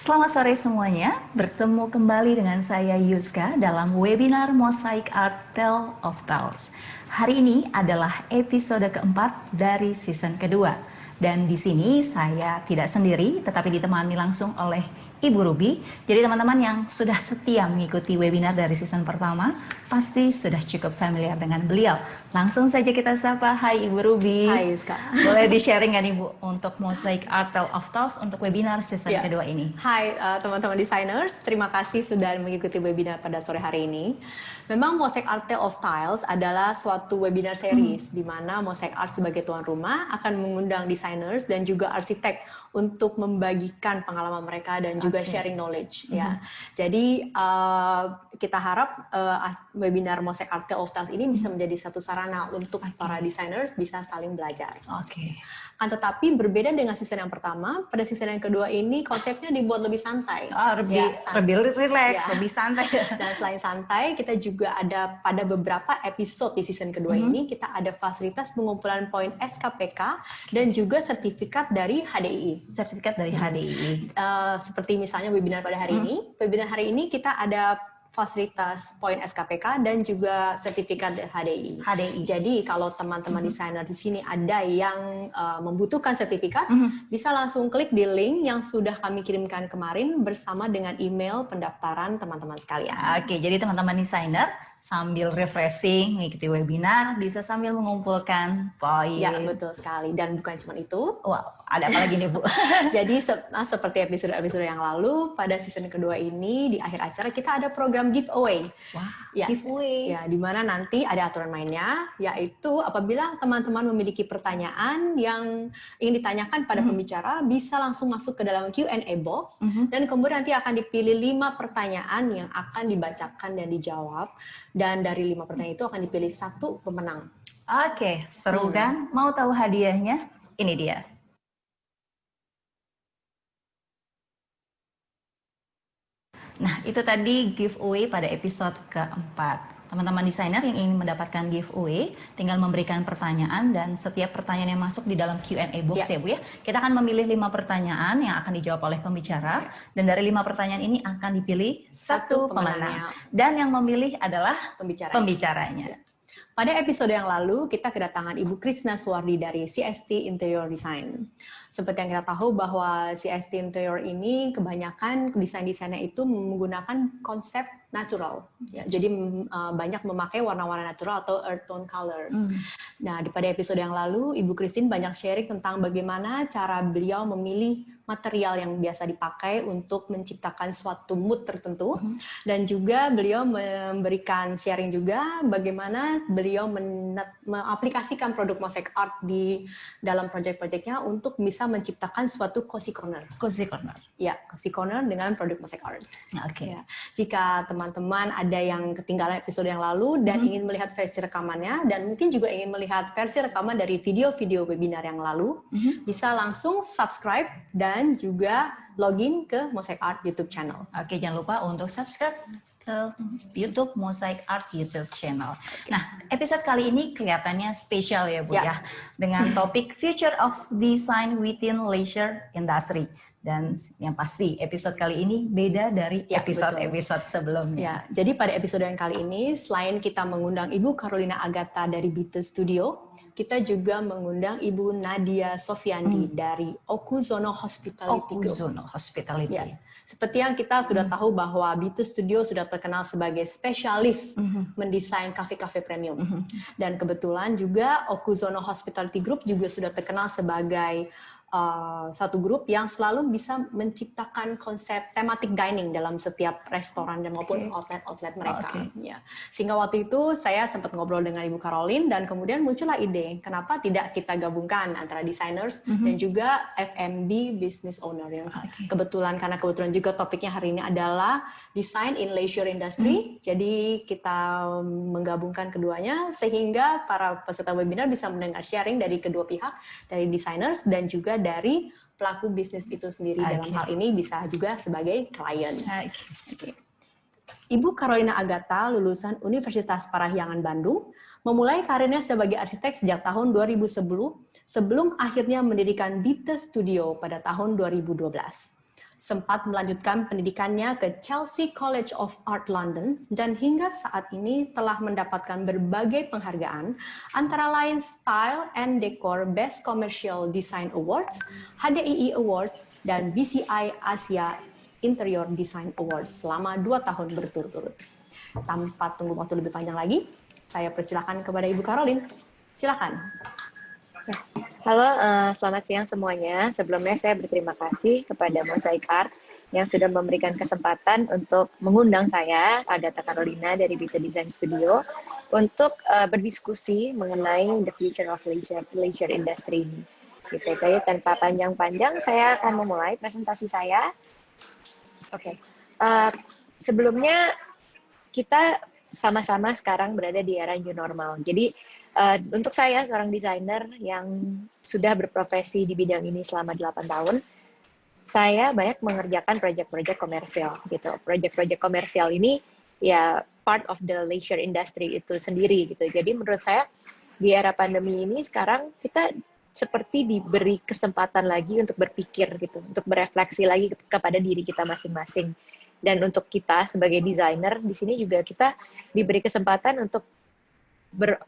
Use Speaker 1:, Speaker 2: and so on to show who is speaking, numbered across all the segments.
Speaker 1: Selamat sore semuanya, bertemu kembali dengan saya Yuska dalam webinar Mosaic Art Tale of Tales. Hari ini adalah episode keempat dari season kedua. Dan di sini saya tidak sendiri, tetapi ditemani langsung oleh Ibu Ruby. Jadi teman-teman yang sudah setia mengikuti webinar dari season pertama, pasti sudah cukup familiar dengan beliau. Langsung saja kita sapa, hai Ibu Ruby.
Speaker 2: Hai Yuska.
Speaker 1: Boleh di-sharing kan Ibu untuk Mosaic Art Tale of Tales untuk webinar season kedua ini?
Speaker 2: Hai teman-teman designers, terima kasih sudah mengikuti webinar pada sore hari ini. Memang Mosaic Art Tale of Tiles adalah suatu webinar series di mana Mosaic Art sebagai tuan rumah akan mengundang designers dan juga arsitek untuk membagikan pengalaman mereka dan juga sharing knowledge. Ya, jadi kita harap webinar Mosaic Art Tale of Tiles ini bisa menjadi satu sarana untuk para designers bisa saling belajar. Kan tetapi berbeda dengan season yang pertama, pada season yang kedua ini konsepnya dibuat lebih santai.
Speaker 1: Lebih relax, lebih santai.
Speaker 2: Dan selain santai, kita juga ada pada beberapa episode di season kedua ini, kita ada fasilitas pengumpulan poin SKPK dan juga sertifikat dari HDII.
Speaker 1: Sertifikat dari HDII.
Speaker 2: Seperti misalnya webinar pada hari ini. Webinar hari ini kita ada fasilitas poin SKPK dan juga sertifikat HDI. Jadi kalau teman-teman desainer di sini ada yang membutuhkan sertifikat, bisa langsung klik di link yang sudah kami kirimkan kemarin bersama dengan email pendaftaran teman-teman sekalian.
Speaker 1: Oke, jadi teman-teman desainer sambil refreshing, mengikuti webinar, bisa sambil mengumpulkan poin.
Speaker 2: Ya, betul sekali. Dan bukan cuma itu.
Speaker 1: Wow, ada apa lagi nih Bu?
Speaker 2: Jadi seperti episode-episode yang lalu, pada season kedua ini, di akhir acara kita ada program giveaway.
Speaker 1: Wah,
Speaker 2: giveaway. Ya, di mana nanti ada aturan mainnya, yaitu apabila teman-teman memiliki pertanyaan yang ingin ditanyakan pada pembicara, bisa langsung masuk ke dalam Q&A box, dan kemudian nanti akan dipilih 5 pertanyaan yang akan dibacakan dan dijawab. Dan dari 5 pertanyaan itu akan dipilih 1 pemenang.
Speaker 1: Oke, seru kan? Mau tahu hadiahnya? Ini dia. Nah, itu tadi giveaway pada episode keempat. Teman-teman desainer yang ingin mendapatkan giveaway, tinggal memberikan pertanyaan dan setiap pertanyaan yang masuk di dalam Q&A box ya Bu ya. Kita akan memilih 5 pertanyaan yang akan dijawab oleh pembicara dan dari 5 pertanyaan ini akan dipilih 1 pemenang. Dan yang memilih adalah pembicaranya.
Speaker 2: Pada episode yang lalu, kita kedatangan Ibu Krisna Suwardi dari CST Interior Design. Seperti yang kita tahu bahwa CST Interior ini kebanyakan desain-desainnya itu menggunakan konsep natural. Ya, jadi banyak memakai warna-warna natural atau earth tone colors. Nah, pada episode yang lalu, Ibu Christine banyak sharing tentang bagaimana cara beliau memilih material yang biasa dipakai untuk menciptakan suatu mood tertentu. Dan juga beliau memberikan sharing juga bagaimana beliau mengaplikasikan produk Mosaic Art di dalam proyek-proyeknya untuk bisa menciptakan suatu cozy corner.
Speaker 1: Cozy corner.
Speaker 2: Ya, cozy corner dengan produk Mosaic Art.
Speaker 1: Oke.
Speaker 2: Ya. Jika teman-teman ada yang ketinggalan episode yang lalu dan ingin melihat versi rekamannya dan mungkin juga ingin melihat versi rekaman dari video-video webinar yang lalu, bisa langsung subscribe dan juga login ke Mosaic Art YouTube channel.
Speaker 1: Oke, jangan lupa untuk subscribe ke YouTube Mosaic Art YouTube channel. Nah, episode kali ini kelihatannya spesial ya Bu ya, dengan topik Future of Design Within Leisure Industry. Dan yang pasti episode kali ini beda dari episode-episode sebelumnya.
Speaker 2: Ya, jadi pada episode yang kali ini, selain kita mengundang Ibu Carolina Agatha dari Bitte Studio, kita juga mengundang Ibu Nadia Sofiandi dari Okuzono Hospitality Group.
Speaker 1: Okuzono Hospitality.
Speaker 2: Ya. Seperti yang kita sudah tahu bahwa Bitte Studio sudah terkenal sebagai spesialis mendesain kafe-kafe premium. Dan kebetulan juga Okuzono Hospitality Group juga sudah terkenal sebagai satu grup yang selalu bisa menciptakan konsep thematic dining dalam setiap restoran dan maupun outlet-outlet mereka. Ya. Sehingga waktu itu saya sempat ngobrol dengan Ibu Caroline dan kemudian muncullah ide, kenapa tidak kita gabungkan antara designers dan juga F&B business owner. Yang karena kebetulan juga topiknya hari ini adalah design in leisure industry. Jadi kita menggabungkan keduanya sehingga para peserta webinar bisa mendengar sharing dari kedua pihak, dari designers dan juga dari pelaku bisnis itu sendiri. Dalam hal ini bisa juga sebagai klien. Ibu Carolina Agatha lulusan Universitas Parahyangan Bandung, memulai karirnya sebagai arsitek sejak tahun 2010 sebelum akhirnya mendirikan Bitte Studio pada tahun 2012. Sempat melanjutkan pendidikannya ke Chelsea College of Art London dan hingga saat ini telah mendapatkan berbagai penghargaan antara lain Style and Decor Best Commercial Design Awards, HDII Awards, dan BCI Asia Interior Design Awards selama 2 tahun berturut-turut. Tanpa tunggu waktu lebih panjang lagi, saya persilakan kepada Ibu Caroline. Silakan.
Speaker 3: Halo, selamat siang semuanya. Sebelumnya saya berterima kasih kepada Mosaic Art yang sudah memberikan kesempatan untuk mengundang saya, Agatha Carolina dari Bita Design Studio, untuk berdiskusi mengenai the future of leisure industry ini. Gitu. Jadi tanpa panjang-panjang, saya akan memulai presentasi saya. Oke. Sebelumnya kita sama-sama sekarang berada di era new normal. Jadi untuk saya seorang desainer yang sudah berprofesi di bidang ini selama 8 tahun, saya banyak mengerjakan proyek-proyek komersial gitu. Proyek-proyek komersial ini ya part of the leisure industry itu sendiri gitu. Jadi menurut saya di era pandemi ini sekarang kita seperti diberi kesempatan lagi untuk berpikir gitu, untuk berefleksi lagi kepada diri kita masing-masing. Dan untuk kita sebagai desainer di sini juga kita diberi kesempatan untuk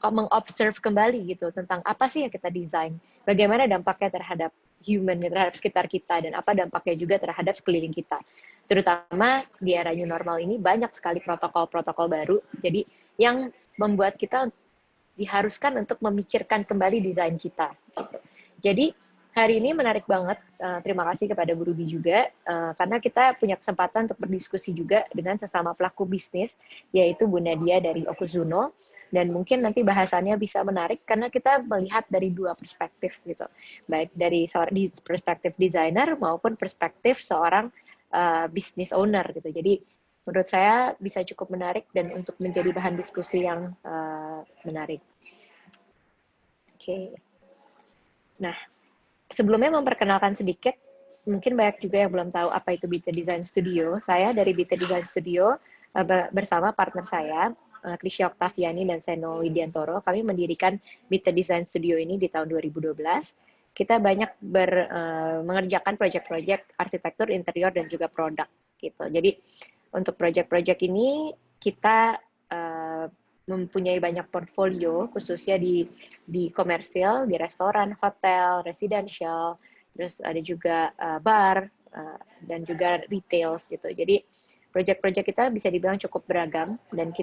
Speaker 3: mengobserve kembali gitu tentang apa sih yang kita desain, bagaimana dampaknya terhadap human, terhadap sekitar kita, dan apa dampaknya juga terhadap sekeliling kita. Terutama di era new normal ini banyak sekali protokol-protokol baru, jadi yang membuat kita diharuskan untuk memikirkan kembali desain kita. Gitu. Jadi hari ini menarik banget, terima kasih kepada Bu Ruby juga, karena kita punya kesempatan untuk berdiskusi juga dengan sesama pelaku bisnis, yaitu Bu Nadia dari Okuzuno, dan mungkin nanti bahasannya bisa menarik karena kita melihat dari dua perspektif gitu, baik dari perspektif desainer maupun perspektif seorang business owner gitu. Jadi menurut saya bisa cukup menarik dan untuk menjadi bahan diskusi yang menarik. Oke. Nah, sebelumnya memperkenalkan sedikit, mungkin banyak juga yang belum tahu apa itu Bita Design Studio. Saya dari Bita Design Studio bersama partner saya, Krisya Oktaviani dan Seno Widiantoro, kami mendirikan Bita Design Studio ini di tahun 2012. Kita banyak mengerjakan proyek-proyek arsitektur, interior, dan juga produk. Gitu. Jadi untuk proyek-proyek ini kita mempunyai banyak portfolio, khususnya di komersil, di restoran, hotel, residential, terus ada juga bar, dan juga retail gitu. Jadi proyek-proyek kita bisa dibilang cukup beragam, dan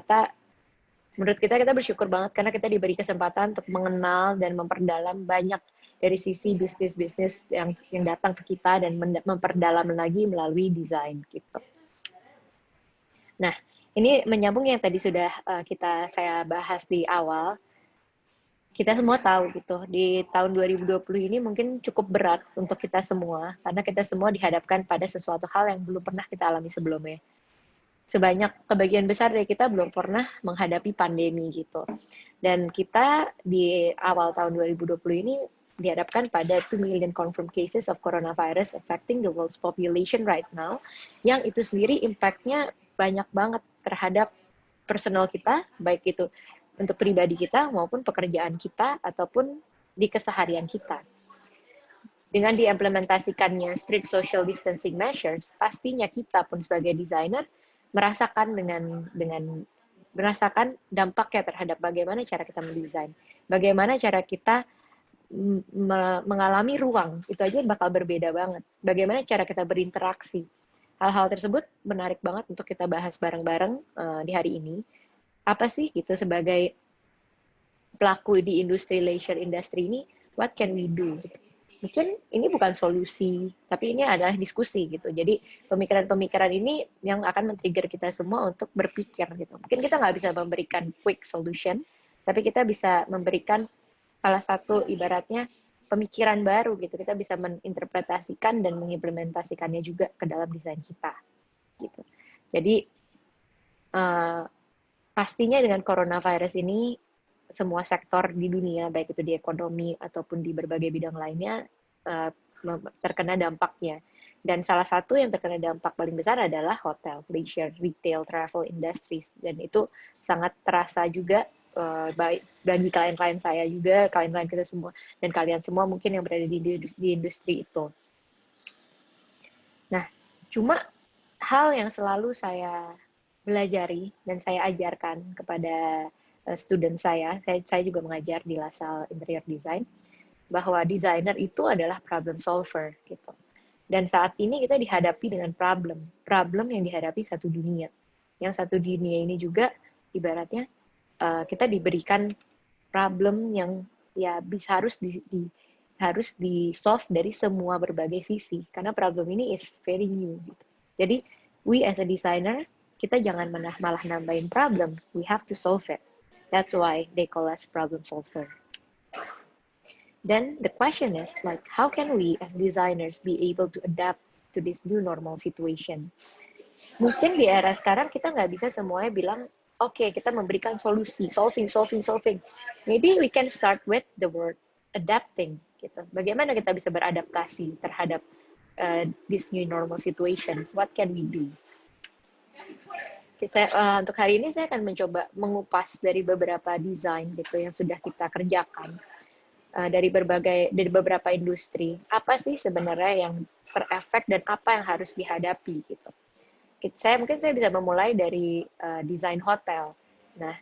Speaker 3: menurut kita bersyukur banget karena kita diberi kesempatan untuk mengenal dan memperdalam banyak dari sisi bisnis-bisnis yang datang ke kita dan memperdalam lagi melalui desain gitu. Nah, ini menyambung yang tadi sudah saya bahas di awal. Kita semua tahu gitu, di tahun 2020 ini mungkin cukup berat untuk kita semua, karena kita semua dihadapkan pada sesuatu hal yang belum pernah kita alami sebelumnya. Kebagian besar dari kita belum pernah menghadapi pandemi gitu. Dan kita di awal tahun 2020 ini dihadapkan pada 2 million confirmed cases of coronavirus affecting the world's population right now, yang itu sendiri impact-nya banyak banget terhadap personal kita, baik itu untuk pribadi kita maupun pekerjaan kita ataupun di keseharian kita. Dengan diimplementasikannya strict social distancing measures, pastinya kita pun sebagai desainer merasakan merasakan dampaknya terhadap bagaimana cara kita mendesain, bagaimana cara kita mengalami ruang, itu aja bakal berbeda banget. Bagaimana cara kita berinteraksi. Hal-hal tersebut menarik banget untuk kita bahas bareng-bareng di hari ini. Apa sih gitu sebagai pelaku di industri leisure industry ini, what can we do? Mungkin ini bukan solusi, tapi ini adalah diskusi gitu. Jadi pemikiran-pemikiran ini yang akan men-trigger kita semua untuk berpikir gitu. Mungkin kita nggak bisa memberikan quick solution, tapi kita bisa memberikan salah satu ibaratnya pemikiran baru gitu. Kita bisa menginterpretasikan dan mengimplementasikannya juga ke dalam desain kita. Gitu. Jadi pastinya dengan coronavirus ini semua sektor di dunia, baik itu di ekonomi ataupun di berbagai bidang lainnya, terkena dampaknya. Dan salah satu yang terkena dampak paling besar adalah hotel, leisure, retail, travel industries. Dan itu sangat terasa juga baik bagi klien-klien saya juga, klien-klien kita semua, dan kalian semua mungkin yang berada di industri itu. Nah, Cuma hal yang selalu saya belajari dan saya ajarkan kepada student saya juga mengajar di LaSalle Interior Design, bahwa desainer itu adalah problem solver gitu. Dan saat ini kita dihadapi dengan problem yang dihadapi satu dunia. Yang satu dunia ini juga ibaratnya kita diberikan problem yang ya bisa harus di solve dari semua berbagai sisi, karena problem ini is very new gitu. Jadi we as a designer, kita jangan malah nambahin problem, we have to solve it. That's why they call us problem solver. Then the question is like, how can we as designers be able to adapt to this new normal situation? Mungkin di era sekarang kita nggak bisa semuanya bilang, oke, kita memberikan solusi, solving. Maybe we can start with the word adapting. Gitu. Bagaimana kita bisa beradaptasi terhadap this new normal situation? What can we do? Untuk hari ini saya akan mencoba mengupas dari beberapa desain gitu yang sudah kita kerjakan dari beberapa industri. Apa sih sebenarnya yang terefek dan apa yang harus dihadapi gitu. Mungkin saya bisa memulai dari desain hotel. Nah,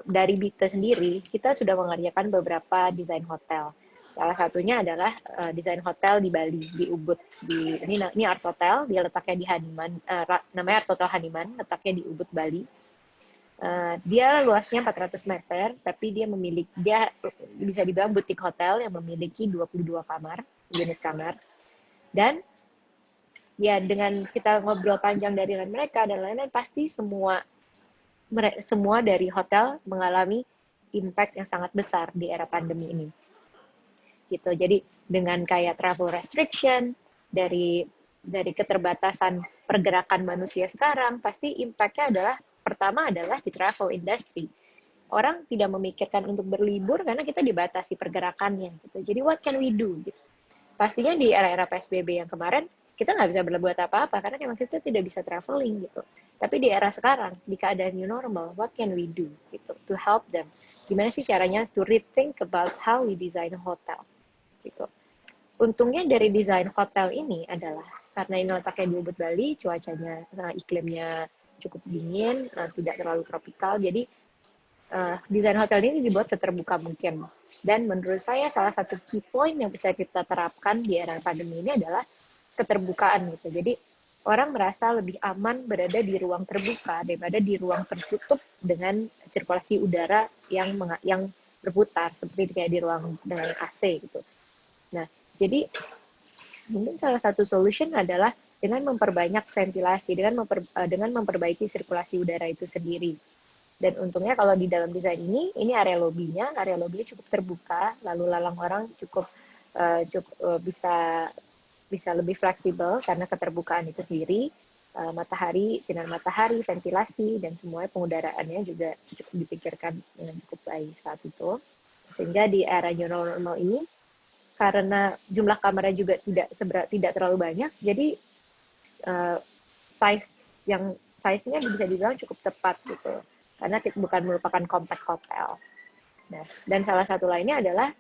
Speaker 3: dari BITE sendiri kita sudah mengerjakan beberapa desain hotel. Salah satunya adalah desain hotel di Bali, di Ubud. Ini Art Hotel, dia letaknya di Haniman, namanya Art Hotel Haniman, letaknya di Ubud, Bali. Dia luasnya 400 meter, tapi dia bisa dibilang butik hotel yang memiliki 22 unit kamar. Dan ya dengan kita ngobrol panjang dari mereka dan lain-lain, pasti semua dari hotel mengalami impact yang sangat besar di era pandemi ini. Gitu. Jadi dengan kayak travel restriction, dari keterbatasan pergerakan manusia sekarang, pasti impact-nya pertama adalah di travel industry. Orang tidak memikirkan untuk berlibur karena kita dibatasi pergerakannya. Gitu. Jadi what can we do? Gitu. Pastinya di era-era PSBB yang kemarin, kita nggak bisa berbuat apa-apa karena memang kita tidak bisa traveling gitu. Tapi di era sekarang, di keadaan new normal, what can we do gitu to help them? Gimana sih caranya to rethink about how we design a hotel? Gitu. Untungnya dari desain hotel ini adalah karena ini letaknya di Ubud, Bali, cuacanya, iklimnya cukup dingin, tidak terlalu tropikal, jadi desain hotel ini dibuat seterbuka mungkin. Dan menurut saya salah satu key point yang bisa kita terapkan di era pandemi ini adalah keterbukaan gitu. Jadi orang merasa lebih aman berada di ruang terbuka daripada di ruang tertutup dengan sirkulasi udara yang berputar seperti kayak di ruang dengan AC gitu. Nah, jadi mungkin salah satu solution adalah dengan memperbanyak ventilasi, dengan memperbaiki sirkulasi udara itu sendiri. Dan untungnya kalau di dalam desain ini area lobbynya cukup terbuka, lalu lalang orang cukup bisa lebih fleksibel karena keterbukaan itu sendiri, sinar matahari, ventilasi, dan semuanya pengudaraannya juga cukup dipikirkan dengan cukup baik saat itu. Sehingga di era new normal ini, karena jumlah kamarnya juga tidak terlalu banyak, jadi size-nya bisa dibilang cukup tepat gitu, karena bukan merupakan compact hotel. Nah, dan salah satu lainnya adalah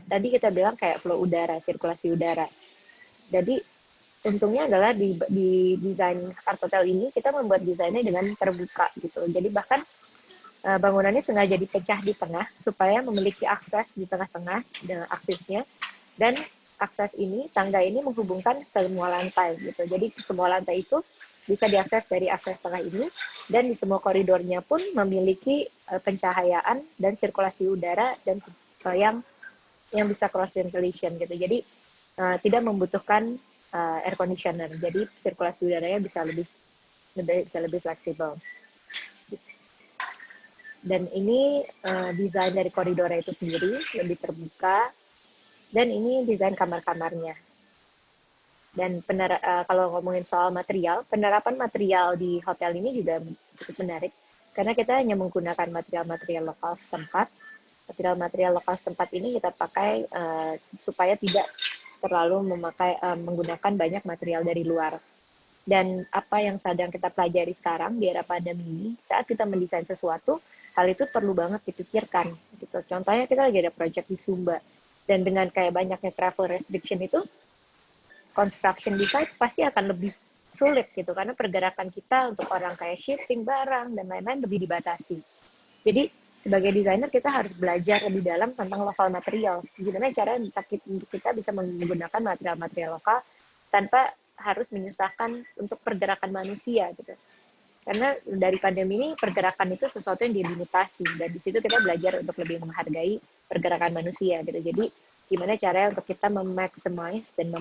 Speaker 3: tadi kita bilang kayak flow udara, sirkulasi udara. Jadi untungnya adalah di desain Art Hotel ini kita membuat desainnya dengan terbuka gitu. Jadi bahkan bangunannya sengaja dipecah di tengah supaya memiliki akses di tengah-tengah dengan aksesnya, dan tangga ini menghubungkan semua lantai gitu. Jadi semua lantai itu bisa diakses dari akses tengah ini, dan di semua koridornya pun memiliki pencahayaan dan sirkulasi udara dan yang bisa cross ventilation gitu. Jadi tidak membutuhkan air conditioner. Jadi sirkulasi udaranya bisa lebih fleksibel. Dan ini desain dari koridornya itu sendiri lebih terbuka, dan ini desain kamar-kamarnya. Dan kalau ngomongin soal material, penerapan material di hotel ini juga cukup menarik karena kita hanya menggunakan material-material lokal setempat. Material-material lokal setempat ini kita pakai supaya tidak terlalu menggunakan banyak material dari luar. Dan apa yang sedang kita pelajari sekarang di era pandemi ini, saat kita mendesain sesuatu, hal itu perlu banget dipikirkan. Gitu. Contohnya kita lagi ada project di Sumba, dan dengan kayak banyaknya travel restriction itu, construction di site pasti akan lebih sulit gitu, karena pergerakan kita untuk orang kayak shipping barang dan lain-lain lebih dibatasi. Jadi sebagai desainer kita harus belajar lebih dalam tentang local material. Gimana cara kita bisa menggunakan material-material lokal tanpa harus menyusahkan untuk pergerakan manusia gitu. Karena dari pandemi ini pergerakan itu sesuatu yang dilimitasi, dan di situ kita belajar untuk lebih menghargai pergerakan manusia gitu. Jadi gimana caranya untuk kita memaximize dan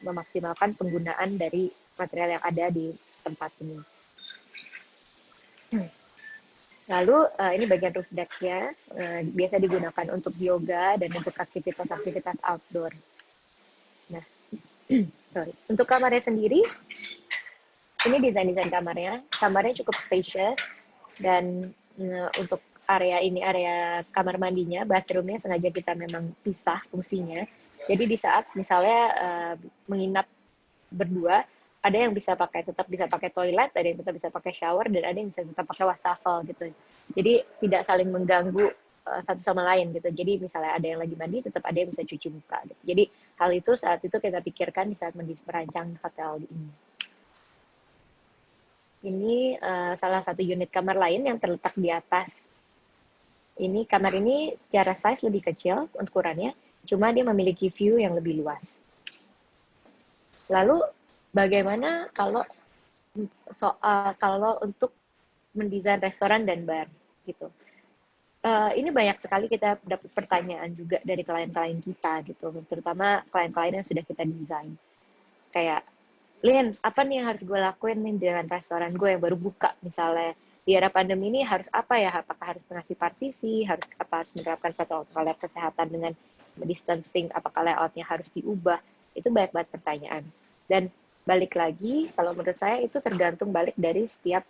Speaker 3: memaksimalkan penggunaan dari material yang ada di tempat ini. Lalu ini bagian roof deck-nya, biasa digunakan untuk yoga dan untuk aktivitas-aktivitas outdoor. Nah, sorry. Untuk kamarnya sendiri, ini desain kamarnya. Kamarnya cukup spacious, dan untuk area kamar mandinya, bathroomnya sengaja kita memang pisah fungsinya. Jadi di saat misalnya menginap berdua, ada yang tetap bisa pakai toilet, ada yang tetap bisa pakai shower, dan ada yang bisa tetap pakai wastafel gitu. Jadi tidak saling mengganggu satu sama lain gitu. Jadi misalnya ada yang lagi mandi, tetap ada yang bisa cuci muka gitu. Jadi hal itu saat itu kita pikirkan di saat merancang hotel ini. Ini salah satu unit kamar lain yang terletak di atas. Ini kamar ini secara size lebih kecil ukurannya, cuma dia memiliki view yang lebih luas. Lalu bagaimana kalau untuk mendesain restoran dan bar gitu? Ini banyak sekali kita dapat pertanyaan juga dari klien-klien kita gitu, terutama klien-klien yang sudah kita desain. Kayak, Lin, apa nih yang harus gue lakuin nih dengan restoran gue yang baru buka misalnya? Di era pandemi ini harus apa ya? Apakah harus mengasih partisi? Harus menerapkan protokol kesehatan dengan distancing? Apakah layoutnya harus diubah? Itu banyak banget pertanyaan. Dan balik lagi, kalau menurut saya itu tergantung balik dari setiap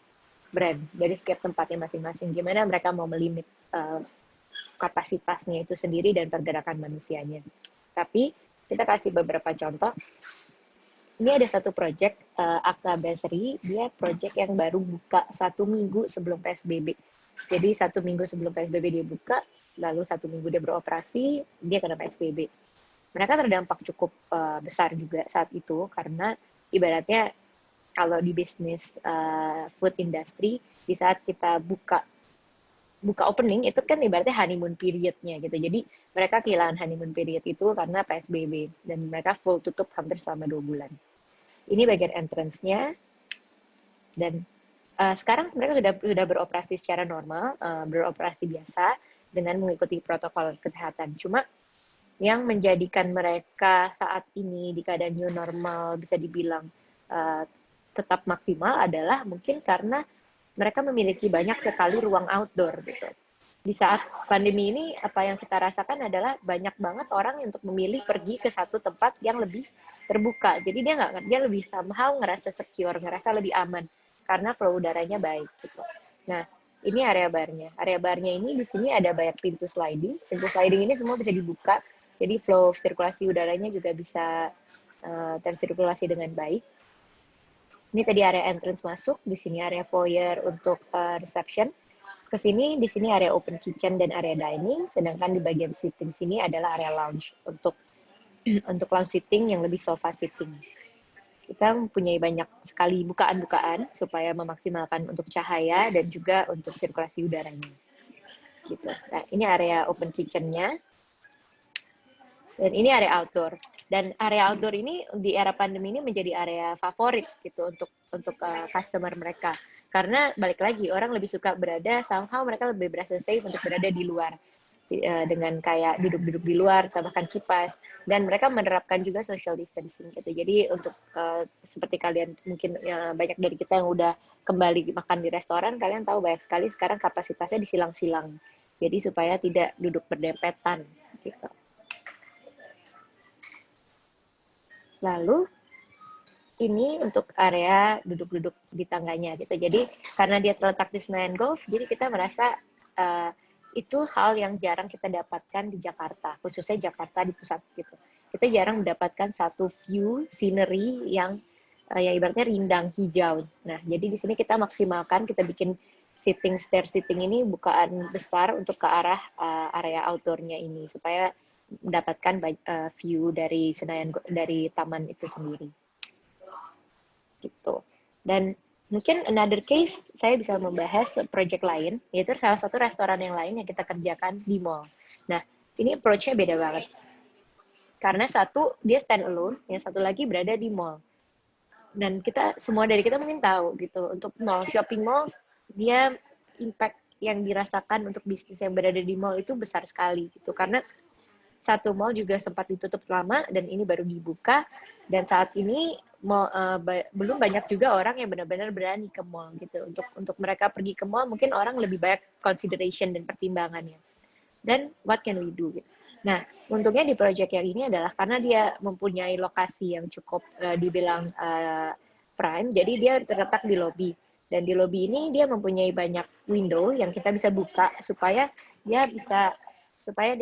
Speaker 3: brand, dari setiap tempatnya masing-masing. Gimana mereka mau melimit kapasitasnya itu sendiri dan pergerakan manusianya. Tapi kita kasih beberapa contoh. Ini ada satu project Akta Brasserie, dia project yang baru buka 1 minggu sebelum PSBB. Jadi 1 minggu sebelum PSBB dia buka, lalu 1 minggu dia beroperasi, dia kena PSBB. Mereka terdampak cukup besar juga saat itu, karena ibaratnya kalau di bisnis food industry, di saat kita buka opening, itu kan ibaratnya honeymoon period-nya gitu. Jadi mereka kehilangan honeymoon period itu karena PSBB, dan mereka full tutup hampir selama 2 bulan. Ini bagian entrance-nya, dan sekarang mereka sudah beroperasi secara normal, beroperasi biasa dengan mengikuti protokol kesehatan. Cuma yang menjadikan mereka saat ini di keadaan new normal bisa dibilang tetap maksimal adalah mungkin karena mereka memiliki banyak sekali ruang outdoor gitu. Di saat pandemi ini, apa yang kita rasakan adalah banyak banget orang untuk memilih pergi ke satu tempat yang lebih terbuka. Jadi dia lebih somehow ngerasa secure, ngerasa lebih aman karena flow udaranya baik gitu. Nah, ini area barnya. Area barnya ini di sini ada banyak pintu sliding. Pintu sliding ini semua bisa dibuka. Jadi flow sirkulasi udaranya juga bisa tersirkulasi dengan baik. Ini tadi area entrance masuk, di sini area foyer untuk reception. Di sini area open kitchen dan area dining, sedangkan di bagian sitting sini adalah area lounge untuk lounge sitting yang lebih sofa sitting. Kita mempunyai banyak sekali bukaan-bukaan supaya memaksimalkan untuk cahaya dan juga untuk sirkulasi udaranya. Gitu. Nah, ini area open kitchen-nya. Dan ini area outdoor. Dan area outdoor ini di era pandemi ini menjadi area favorit gitu untuk customer mereka. Karena balik lagi, orang lebih suka somehow mereka lebih berasa safe untuk berada di luar. Dengan kayak duduk-duduk di luar, tambahkan kipas. Dan mereka menerapkan juga social distancing gitu. Jadi untuk seperti kalian mungkin banyak dari kita yang udah kembali makan di restoran, kalian tahu banyak sekali sekarang kapasitasnya disilang-silang. Jadi supaya tidak duduk berdempetan gitu. Lalu ini untuk area duduk-duduk di tangganya gitu. Jadi karena dia terletak di Senayan Golf, jadi kita merasa itu hal yang jarang kita dapatkan di Jakarta, khususnya Jakarta di pusat gitu. Kita jarang mendapatkan satu view scenery yang ibaratnya rindang hijau. Nah, jadi di sini kita maksimalkan, kita bikin stair sitting ini bukaan besar untuk ke arah area outdoor-nya ini supaya mendapatkan view dari Senayan, dari taman itu sendiri gitu. Dan mungkin another case saya bisa membahas project lain, yaitu salah satu restoran yang lain yang kita kerjakan di mall. Nah, ini approach-nya beda banget. Karena satu dia stand alone, yang satu lagi berada di mall. Dan semua dari kita mungkin tahu gitu, untuk mall, shopping mall, dia impact yang dirasakan untuk bisnis yang berada di mall itu besar sekali gitu. Karena satu mall juga sempat ditutup lama dan ini baru dibuka, dan saat ini belum banyak juga orang yang benar-benar berani ke mall gitu. Untuk mereka pergi ke mall mungkin orang lebih banyak consideration dan pertimbangannya. Dan what can we do gitu. Nah, untungnya di project yang ini adalah karena dia mempunyai lokasi yang cukup dibilang prime, jadi dia terletak di lobby. Dan di lobby ini dia mempunyai banyak window yang kita bisa buka supaya dia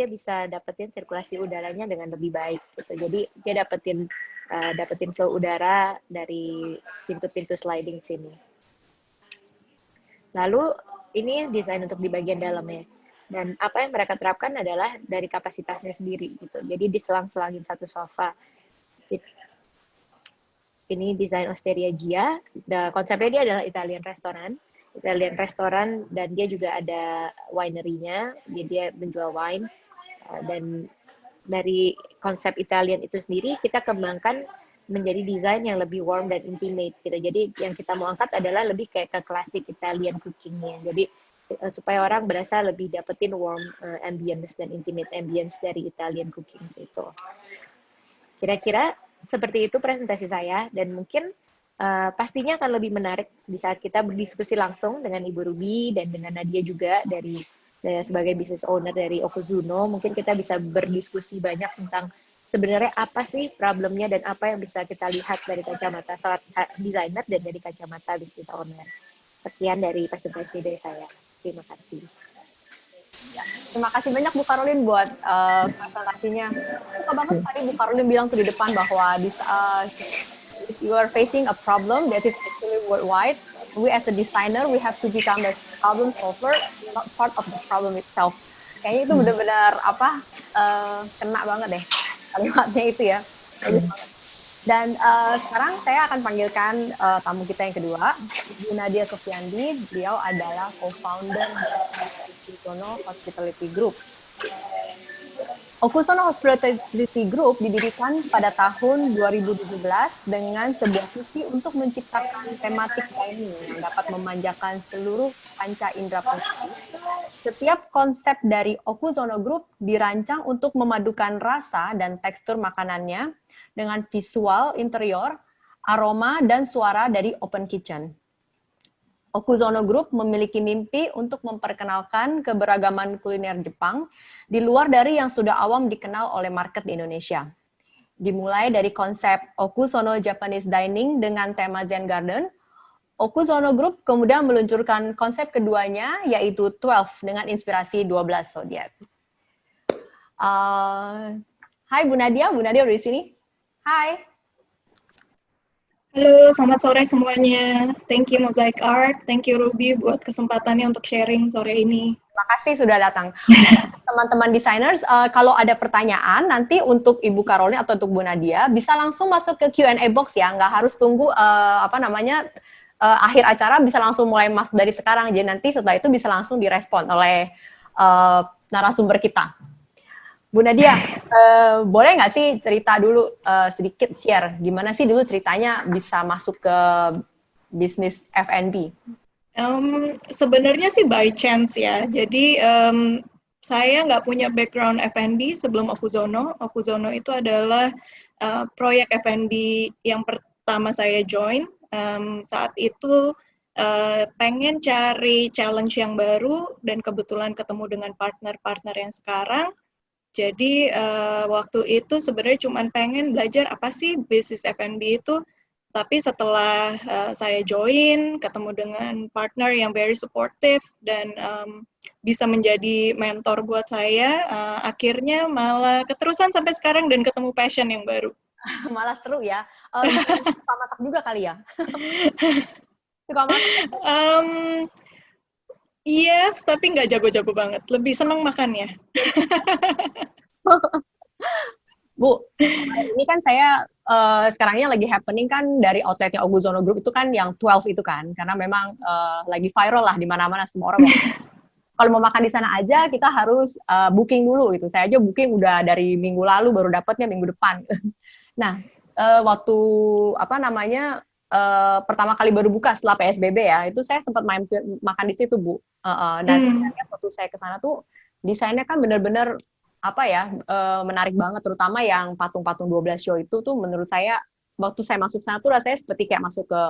Speaker 3: bisa dapetin sirkulasi udaranya dengan lebih baik gitu. Jadi dia dapetin flow udara dari pintu-pintu sliding sini. Lalu ini desain untuk di bagian dalamnya. Dan apa yang mereka terapkan adalah dari kapasitasnya sendiri gitu. Jadi diselang-selangin satu sofa. Ini desain Osteria Gia. Konsepnya dia adalah Italian restoran, dan dia juga ada winery-nya. Jadi dia menjual wine. Dan dari konsep Italian itu sendiri kita kembangkan menjadi desain yang lebih warm dan intimate gitu. Jadi yang kita mau angkat adalah lebih kayak ke klasik Italian cooking-nya. Jadi supaya orang berasa lebih dapetin warm ambience dan intimate ambience dari Italian cooking itu. Kira-kira seperti itu presentasi saya, dan mungkin pastinya akan lebih menarik di saat kita berdiskusi langsung dengan Ibu Ruby dan dengan Nadia juga sebagai business owner dari Okuzuno. Mungkin kita bisa berdiskusi banyak tentang sebenarnya apa sih problemnya dan apa yang bisa kita lihat dari kacamata desainer dan dari kacamata business owner. Sekian dari presentasi dari saya. Terima kasih.
Speaker 2: Terima kasih banyak Bu Caroline buat presentasinya. Suka banget tadi Bu Caroline bilang tuh di depan bahwa if you are facing a problem that is actually worldwide, we as a designer, we have to become the problem solver, not part of the problem itself. Kayaknya itu benar-benar kena banget deh kalimatnya itu ya. Dan sekarang saya akan panggilkan tamu kita yang kedua, Bu Nadia Sofiandi. Beliau adalah co-founder Okuzuno Hospitality Group. Okuzuno Hospitality Group didirikan pada tahun 2017 dengan sebuah visi untuk menciptakan tematik dining yang dapat memanjakan seluruh panca indera penglihatan. Setiap konsep dari Okuzuno Group dirancang untuk memadukan rasa dan tekstur makanannya dengan visual interior, aroma, dan suara dari open kitchen. Okuzuno Group memiliki mimpi untuk memperkenalkan keberagaman kuliner Jepang di luar dari yang sudah awam dikenal oleh market di Indonesia. Dimulai dari konsep Okuzuno Japanese Dining dengan tema Zen Garden, Okuzuno Group kemudian meluncurkan konsep keduanya, yaitu 12 dengan inspirasi 12 zodiak. Hai Bu Nadia udah di sini? Hai.
Speaker 4: Halo, selamat sore semuanya. Thank you Mosaic Art, thank you Ruby buat kesempatannya untuk sharing sore ini.
Speaker 2: Terima kasih sudah datang. Teman-teman designers, kalau ada pertanyaan nanti untuk Ibu Caroline atau untuk Bu Nadia, bisa langsung masuk ke Q&A box ya, nggak harus tunggu akhir acara, bisa langsung mulai masuk dari sekarang. Jadi nanti setelah itu bisa langsung direspon oleh narasumber kita. Bu Nadia, boleh nggak sih cerita dulu sedikit share gimana sih dulu ceritanya bisa masuk ke bisnis F&B?
Speaker 4: Sebenarnya sih by chance ya. Jadi saya nggak punya background F&B sebelum Okuzuno. Okuzuno itu adalah proyek F&B yang pertama saya join. Saat itu pengen cari challenge yang baru dan kebetulan ketemu dengan partner-partner yang sekarang. Jadi waktu itu sebenarnya cuma pengen belajar apa sih bisnis F&B itu, tapi setelah saya join, ketemu dengan partner yang very supportive dan bisa menjadi mentor buat saya, akhirnya malah keterusan sampai sekarang dan ketemu passion yang baru.
Speaker 2: Malah seru ya. Suka masak juga kali ya? Suka masak?
Speaker 4: Yes, tapi nggak jago-jago banget. Lebih seneng makannya.
Speaker 2: Bu, ini kan saya sekarangnya lagi happening kan dari outletnya Oguzono Group itu kan yang 12 itu kan, karena memang lagi viral lah di mana-mana semua orang mau. Kalau mau makan di sana aja kita harus booking dulu gitu. Saya aja booking udah dari minggu lalu baru dapatnya minggu depan. Nah, waktu apa namanya pertama kali baru buka setelah PSBB ya, itu saya sempat makan di situ Bu. Dan waktu saya ke sana tuh desainnya kan benar-benar apa ya menarik banget, terutama yang patung-patung 12 show itu tuh menurut saya waktu saya masuk sana tuh rasanya seperti kayak masuk ke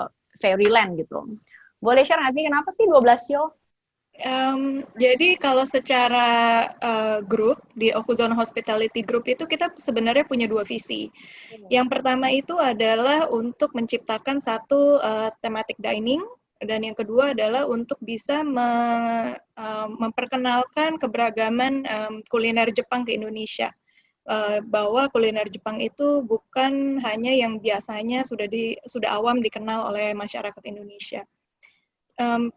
Speaker 2: fairyland gitu. Boleh share nggak sih kenapa sih 12 show?
Speaker 4: Jadi kalau secara grup di Okuzono Hospitality Group itu kita sebenarnya punya dua visi. Yang pertama itu adalah untuk menciptakan satu thematic dining, dan yang kedua adalah untuk bisa memperkenalkan keberagaman kuliner Jepang ke Indonesia. Bahwa kuliner Jepang itu bukan hanya yang biasanya sudah awam dikenal oleh masyarakat Indonesia.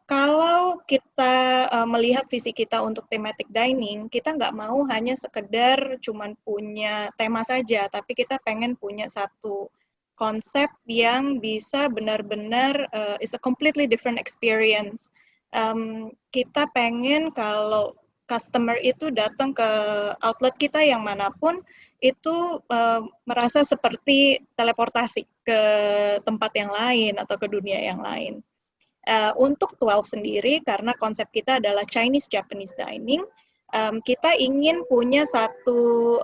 Speaker 4: Kalau kita melihat visi kita untuk thematic dining, kita nggak mau hanya sekedar cuman punya tema saja, tapi kita pengen punya satu konsep yang bisa benar-benar is a completely different experience. Kita pengen kalau customer itu datang ke outlet kita yang manapun, itu merasa seperti teleportasi ke tempat yang lain atau ke dunia yang lain. Untuk 12 sendiri, karena konsep kita adalah Chinese Japanese dining, kita ingin punya satu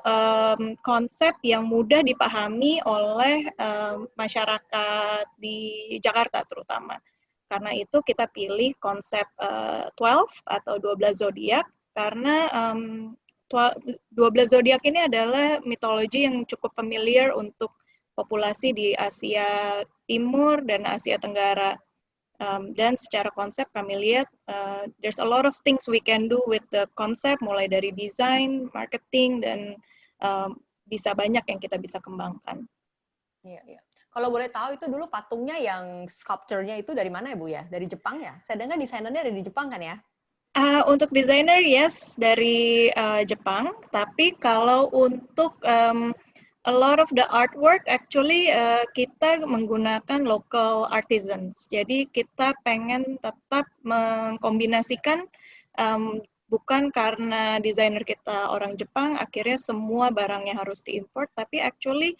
Speaker 4: konsep yang mudah dipahami oleh masyarakat di Jakarta terutama. Karena itu kita pilih konsep 12 atau 12 zodiak, karena 12 zodiak ini adalah mitologi yang cukup familiar untuk populasi di Asia Timur dan Asia Tenggara. Dan secara konsep kami lihat there's a lot of things we can do with the konsep, mulai dari desain, marketing, dan bisa banyak yang kita bisa kembangkan.
Speaker 2: Iya, iya. Kalau boleh tahu itu dulu patungnya yang sculpture-nya itu dari mana ya Bu ya? Dari Jepang ya? Saya dengar desainernya dari Jepang kan ya?
Speaker 4: Untuk desainer yes dari Jepang, tapi kalau untuk a lot of the artwork actually kita menggunakan local artisans. Jadi kita pengen tetap mengkombinasikan bukan karena desainer kita orang Jepang akhirnya semua barangnya harus diimport, tapi actually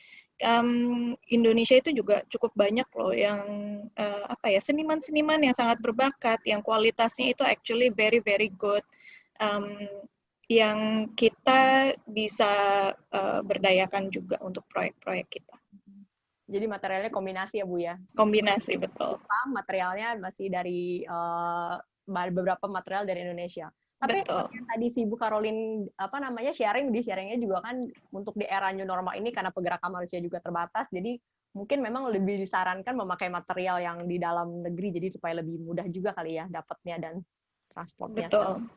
Speaker 4: Indonesia itu juga cukup banyak loh yang seniman-seniman yang sangat berbakat, yang kualitasnya itu actually very very good. Yang kita bisa berdayakan juga untuk proyek-proyek kita.
Speaker 2: Jadi materialnya kombinasi ya Bu ya?
Speaker 4: Kombinasi, betul.
Speaker 2: Materialnya masih dari beberapa material dari Indonesia. Tapi tadi si Bu Caroline sharingnya juga kan untuk di era new normal ini karena pergerakan manusia juga terbatas, jadi mungkin memang lebih disarankan memakai material yang di dalam negeri, jadi supaya lebih mudah juga kali ya dapatnya dan transportnya.
Speaker 4: Betul.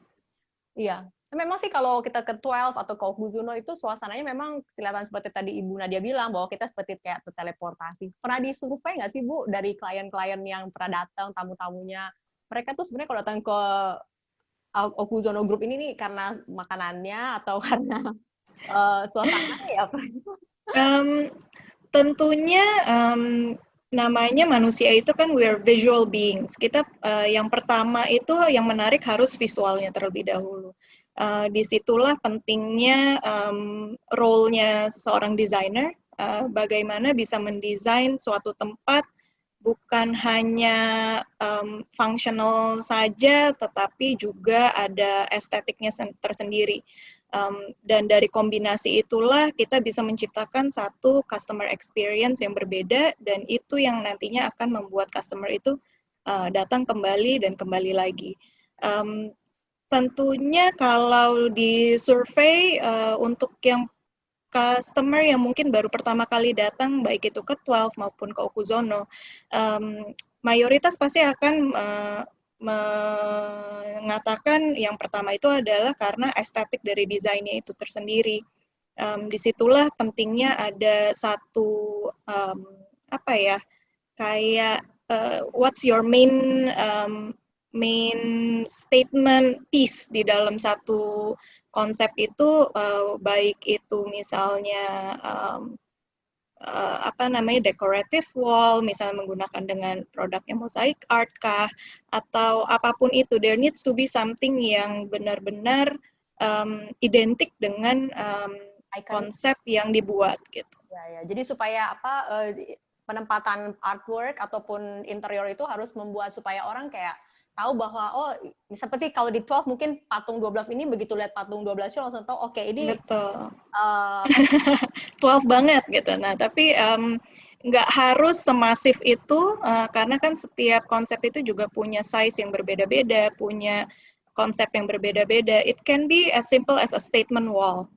Speaker 2: Iya. Memang sih kalau kita ke 12 atau ke Okuzono itu suasananya memang kelihatan seperti tadi Ibu Nadia bilang bahwa kita seperti kayak terteleportasi. Pernah disurvei nggak sih Bu dari klien-klien yang pernah datang, tamu-tamunya, mereka tuh sebenarnya kalau datang ke Okuzono Group ini nih karena makanannya atau karena suasananya ya?
Speaker 4: Tentunya namanya manusia itu kan we're visual beings. Kita yang pertama itu yang menarik harus visualnya terlebih dahulu. Disitulah pentingnya role-nya seorang desainer, bagaimana bisa mendesain suatu tempat bukan hanya functional saja, tetapi juga ada estetiknya tersendiri. Dan dari kombinasi itulah kita bisa menciptakan satu customer experience yang berbeda, dan itu yang nantinya akan membuat customer itu datang kembali dan kembali lagi. Tentunya kalau di survei untuk yang customer yang mungkin baru pertama kali datang, baik itu ke 12 maupun ke Okuzono, mayoritas pasti akan mengatakan yang pertama itu adalah karena estetik dari desainnya itu tersendiri. Disitulah pentingnya ada satu what's your main statement piece di dalam satu konsep itu baik itu misalnya apa namanya decorative wall, misalnya menggunakan dengan produknya mosaic art kah, atau apapun itu, there needs to be something yang benar-benar identik dengan
Speaker 2: Icon.
Speaker 4: konsep yang dibuat gitu.
Speaker 2: Ya. Jadi supaya penempatan artwork ataupun interior itu harus membuat supaya orang kayak tahu bahwa oh seperti kalau di 12 mungkin patung 12 ini begitu lihat patung 12 itu langsung tahu oke ini
Speaker 4: Betul. 12 banget gitu. Nah, tapi nggak harus semasif itu karena kan setiap konsep itu juga punya size yang berbeda-beda, punya konsep yang berbeda-beda. It can be as simple as a statement wall.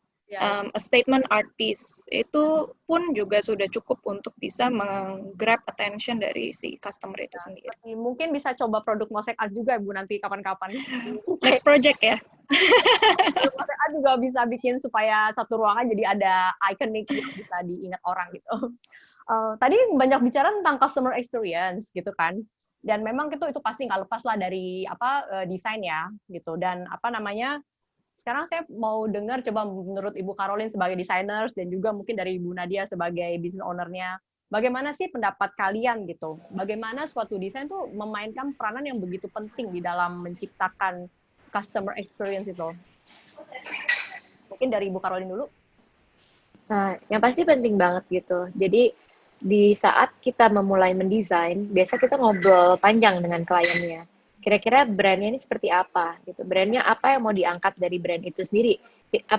Speaker 4: A statement art piece itu pun juga sudah cukup untuk bisa meng-grab attention dari si customer itu sendiri.
Speaker 2: Mungkin bisa coba produk mosaic art juga Bu nanti kapan-kapan.
Speaker 4: Next project ya.
Speaker 2: Mosaic art juga bisa bikin supaya satu ruangan jadi ada ikonik yang bisa diingat orang gitu. Tadi banyak bicara tentang customer experience gitu kan. Dan memang itu pasti nggak lepas lah dari desain ya gitu. Dan sekarang saya mau dengar coba menurut Ibu Caroline sebagai desainer dan juga mungkin dari Ibu Nadia sebagai business owner-nya, bagaimana sih pendapat kalian gitu? Bagaimana suatu desain tuh memainkan peranan yang begitu penting di dalam menciptakan customer experience itu? Mungkin dari Ibu Caroline dulu.
Speaker 3: Nah, yang pasti penting banget gitu. Jadi di saat kita memulai mendesain, biasa kita ngobrol panjang dengan kliennya. Kira-kira brandnya ini seperti apa gitu. Brandnya apa yang mau diangkat dari brand itu sendiri.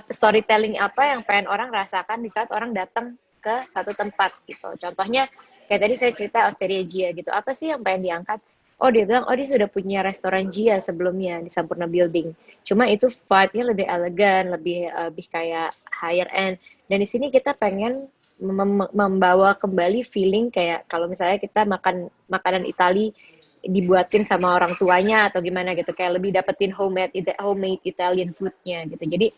Speaker 3: Storytelling apa yang pengen orang rasakan di saat orang datang ke satu tempat gitu. Contohnya kayak tadi saya cerita Osteria Gia gitu. Apa sih yang pengen diangkat? Oh dia bilang, oh dia sudah punya restoran Gia sebelumnya di Sampurna Building. Cuma itu vibe-nya lebih elegan, lebih kayak higher end. Dan di sini kita pengen membawa kembali feeling kayak kalau misalnya kita makan makanan Itali dibuatin sama orang tuanya atau gimana gitu, kayak lebih dapetin homemade Italian food-nya gitu. Jadi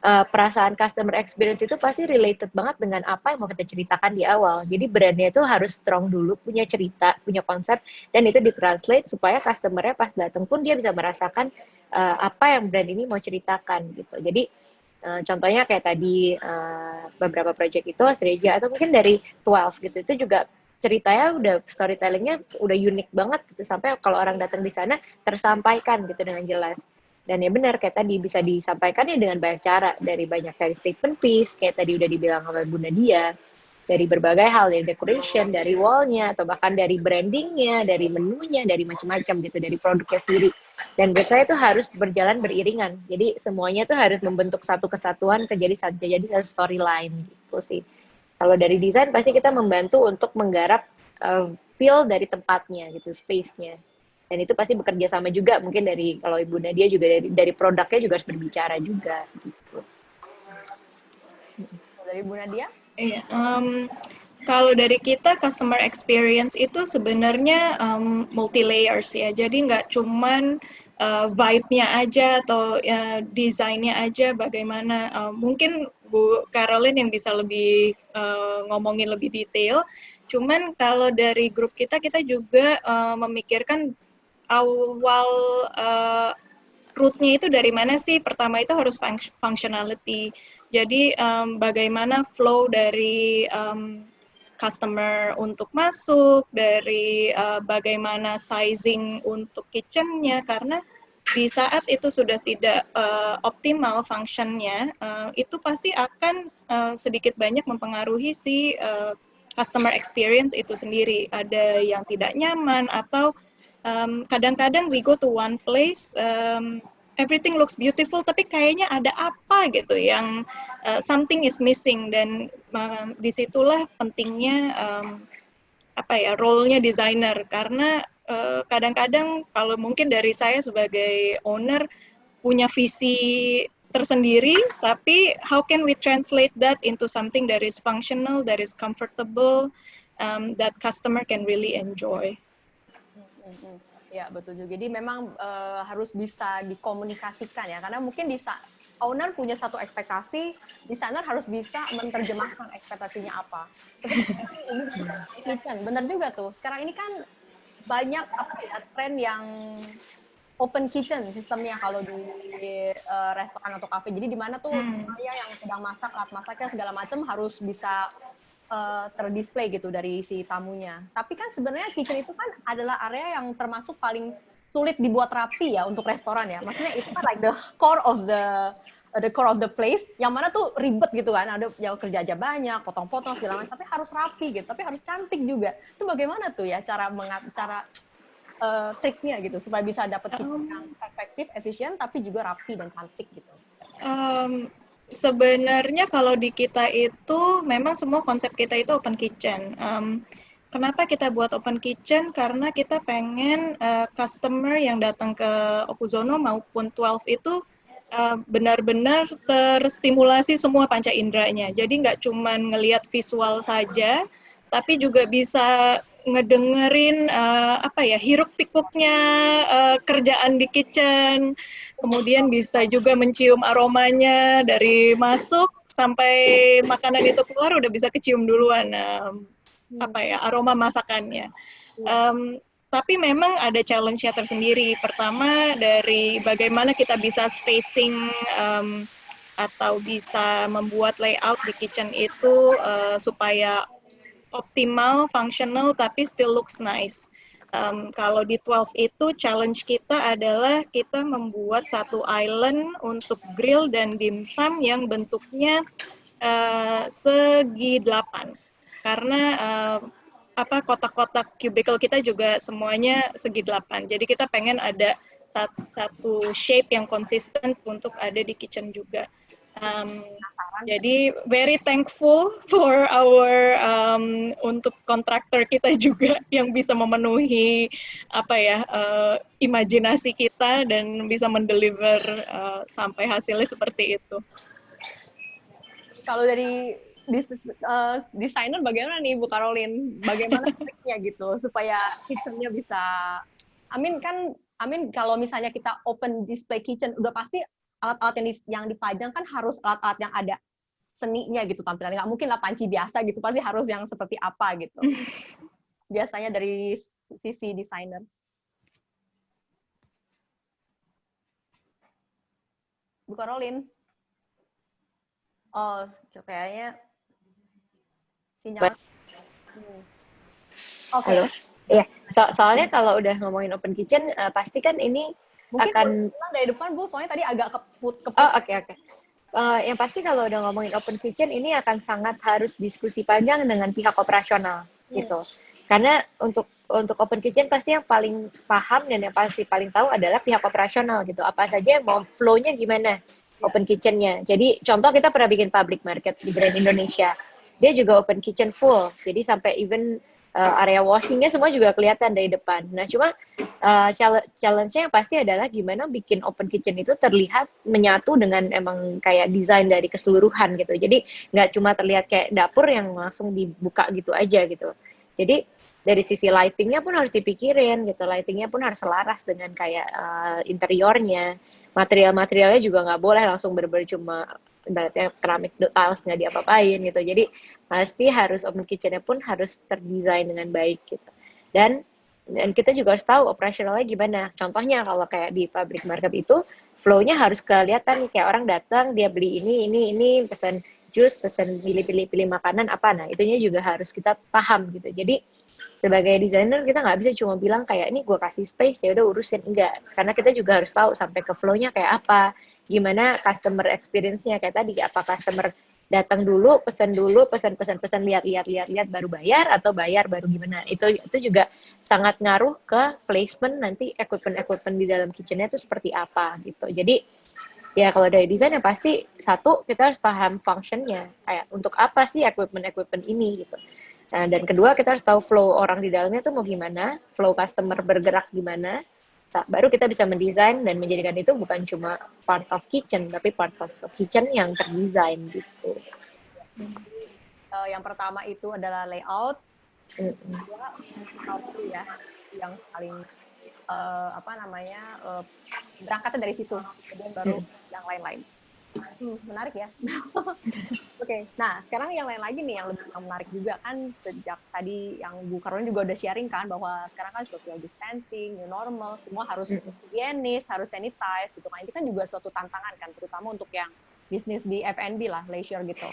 Speaker 3: perasaan customer experience itu pasti related banget dengan apa yang mau kita ceritakan di awal. Jadi brandnya itu harus strong dulu, punya cerita, punya konsep, dan itu ditranslate supaya customer-nya pas datang pun dia bisa merasakan apa yang brand ini mau ceritakan gitu. Jadi contohnya kayak tadi beberapa project itu Astreja atau mungkin dari 12 gitu, itu juga ceritanya udah storytellingnya udah unik banget gitu, sampai kalau orang datang di sana tersampaikan gitu dengan jelas. Dan ya benar kayak tadi bisa disampaikan ya dengan banyak cara, dari statement piece kayak tadi udah dibilang oleh Bu Nadia, dari berbagai hal, dari decoration, dari wallnya, atau bahkan dari brandingnya, dari menunya, dari macam-macam gitu, dari produknya sendiri. Dan menurut saya itu harus berjalan beriringan. Jadi semuanya itu harus membentuk satu kesatuan, jadi satu storyline gitu sih. Kalau dari desain pasti kita membantu untuk menggarap feel dari tempatnya gitu, space-nya. Dan itu pasti bekerja sama juga, mungkin dari kalau Ibu Nadia juga dari produknya juga harus berbicara juga gitu.
Speaker 2: Dari Ibu Nadia?
Speaker 4: Iya, kalau dari kita customer experience itu sebenarnya multi layers ya. Jadi nggak cuman vibe-nya aja atau desainnya aja bagaimana. Mungkin Bu Caroline yang bisa lebih ngomongin lebih detail. Cuman kalau dari grup kita juga memikirkan awal root-nya itu dari mana sih? Pertama itu harus functionality. Jadi bagaimana flow dari customer untuk masuk, dari bagaimana sizing untuk kitchen-nya, karena di saat itu sudah tidak optimal function-nya, itu pasti akan sedikit banyak mempengaruhi si customer experience itu sendiri. Ada yang tidak nyaman atau kadang-kadang we go to one place, everything looks beautiful, tapi kayaknya ada apa gitu yang something is missing, dan disitulah pentingnya role-nya designer, karena kadang-kadang kalau mungkin dari saya sebagai owner punya visi tersendiri, tapi how can we translate that into something that is functional, that is comfortable, that customer can really enjoy.
Speaker 2: Ya betul juga. Jadi memang harus bisa dikomunikasikan ya, karena mungkin owner punya satu ekspektasi, desainer harus bisa menerjemahkan ekspektasinya apa. Ini benar juga tuh. Sekarang ini kan banyak tren yang open kitchen sistemnya kalau di restoran atau kafe. Jadi di mana tuh saya yang sedang masak, alat masaknya segala macam harus bisa terdisplay gitu dari si tamunya. Tapi kan sebenarnya kitchen itu kan adalah area yang termasuk paling sulit dibuat rapi ya untuk restoran ya. Maksudnya itu kan like the core of the place, yang mana tuh ribet gitu kan, ada yang kerja aja banyak, potong-potong segala macam, tapi harus rapi gitu, tapi harus cantik juga. Itu bagaimana tuh ya cara triknya gitu supaya bisa dapet kitchen yang efektif, efisien, tapi juga rapi dan cantik gitu.
Speaker 4: Sebenarnya kalau di kita itu memang semua konsep kita itu open kitchen. Kenapa kita buat open kitchen? Karena kita pengen customer yang datang ke Okuzono maupun 12 itu benar-benar terstimulasi semua panca inderanya. Jadi nggak cuma ngelihat visual saja, tapi juga bisa ngedengerin hiruk pikuknya kerjaan di kitchen. Kemudian bisa juga mencium aromanya dari masuk sampai makanan itu keluar udah bisa kecium duluan aroma masakannya. Tapi memang ada challenge-nya tersendiri. Pertama dari bagaimana kita bisa spacing atau bisa membuat layout di kitchen itu supaya optimal, functional, tapi still looks nice. Kalau di 12 itu challenge kita adalah kita membuat satu island untuk grill dan dimsum yang bentuknya segi 8. Karena kotak-kotak cubicle kita juga semuanya segi 8. Jadi kita pengen ada satu shape yang konsisten untuk ada di kitchen juga. Jadi very thankful for our untuk kontraktor kita juga yang bisa memenuhi imajinasi kita dan bisa mendeliver sampai hasilnya seperti itu.
Speaker 2: Kalau dari desainer bagaimana nih Bu Caroline? Bagaimana triknya gitu supaya kitchennya bisa, kalau misalnya kita open display kitchen udah pasti alat-alat yang dipajang kan harus alat-alat yang ada seninya gitu tampilannya. Nggak mungkin lah panci biasa gitu, pasti harus yang seperti apa gitu. Biasanya dari sisi desainer. Bu Caroline. Oh, kayaknya sinyal.
Speaker 3: Oke. Halo. Iya, soalnya kalau udah ngomongin open kitchen, pasti kan ini
Speaker 2: mungkin
Speaker 3: akan
Speaker 2: dari depan Bu, soalnya tadi agak keput.
Speaker 3: Oh, oke. Yang pasti kalau udah ngomongin open kitchen ini akan sangat harus diskusi panjang dengan pihak operasional gitu. Karena untuk open kitchen pasti yang paling paham dan yang pasti paling tahu adalah pihak operasional gitu. Apa saja mau flow-nya gimana open kitchen-nya. Jadi contoh kita pernah bikin public market di Grand Indonesia. Dia juga open kitchen full. Jadi sampai even area washingnya semua juga kelihatan dari depan. Nah, cuma challenge-nya yang pasti adalah gimana bikin open kitchen itu terlihat menyatu dengan emang kayak desain dari keseluruhan gitu. Jadi nggak cuma terlihat kayak dapur yang langsung dibuka gitu aja gitu. Jadi dari sisi lightingnya pun harus dipikirin gitu. Lightingnya pun harus selaras dengan kayak interiornya. Material-materialnya juga nggak boleh langsung bener-bener cuma ibaratnya keramik tiles nggak diapa-apain gitu. Jadi pasti harus open kitchen-nya pun harus terdesain dengan baik gitu. Dan kita juga harus tahu operasionalnya gimana. Contohnya kalau kayak di public market itu flow-nya harus kelihatan nih, kayak orang datang dia beli ini pesan jus, pesan pilih makanan apa. Nah, itunya juga harus kita paham gitu. Jadi sebagai desainer kita nggak bisa cuma bilang kayak ini gue kasih space ya udah urusin, enggak, karena kita juga harus tahu sampai ke flow-nya kayak apa, gimana customer experience-nya kayak tadi, apa customer datang dulu pesan lihat baru bayar atau bayar baru gimana, itu juga sangat ngaruh ke placement nanti equipment di dalam kitchen-nya itu seperti apa gitu. Jadi ya kalau dari desain yang pasti satu kita harus paham function-nya, kayak untuk apa sih equipment ini gitu. Nah, dan kedua kita harus tahu flow orang di dalamnya tuh mau gimana, flow customer bergerak gimana. Nah, baru kita bisa mendesain dan menjadikan itu bukan cuma part of kitchen, tapi part of kitchen yang terdesain gitu.
Speaker 2: Yang pertama itu adalah layout, kedua ya, yang paling berangkatnya dari situ, kemudian baru yang lain-lain. Menarik ya. Oke, nah sekarang yang lain lagi nih yang lebih menarik juga kan sejak tadi yang Bu Karolin juga udah sharing kan bahwa sekarang kan social distancing, new normal, semua harus higienis, harus sanitize gitu kan. Ini kan juga suatu tantangan kan, terutama untuk yang bisnis di F&B lah, leisure gitu.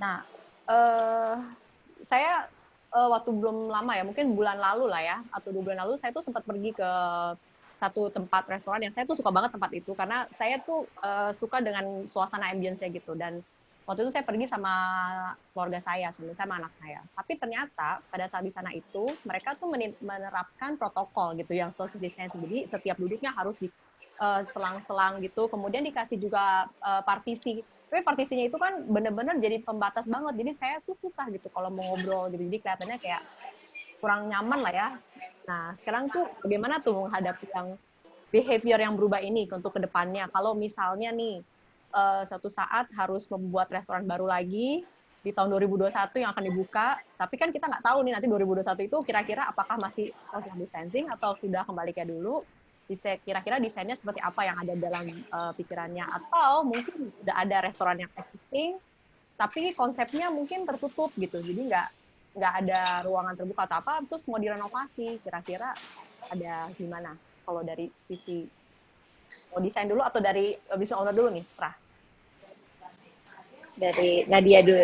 Speaker 2: Nah, eh saya waktu belum lama ya, mungkin bulan lalu lah ya, atau 2 bulan lalu, saya tuh sempat pergi ke satu tempat restoran yang saya tuh suka banget tempat itu, karena saya tuh suka dengan suasana ambience-nya gitu. Dan waktu itu saya pergi sama keluarga saya, suami saya sama anak saya. Tapi ternyata pada saat di sana itu, mereka tuh menerapkan protokol gitu, yang social distancing. Jadi setiap duduknya harus di selang-selang gitu, kemudian dikasih juga partisi. Tapi partisinya itu kan bener-bener jadi pembatas banget, jadi saya tuh susah gitu kalau mau ngobrol gitu, jadi kelihatannya kayak kurang nyaman lah ya. Nah sekarang tuh bagaimana tuh menghadapi yang behavior yang berubah ini untuk kedepannya, kalau misalnya nih suatu saat harus membuat restoran baru lagi di tahun 2021 yang akan dibuka, tapi kan kita nggak tahu nih nanti 2021 itu kira-kira apakah masih social distancing atau sudah kembali kayak dulu, kira-kira desainnya seperti apa yang ada dalam pikirannya, atau mungkin udah ada restoran yang existing tapi konsepnya mungkin tertutup gitu, jadi nggak ada ruangan terbuka atau apa, terus mau direnovasi, kira-kira ada gimana kalau dari sisi mau desain dulu atau dari business owner dulu nih, Serah?
Speaker 3: Dari Nadia dulu.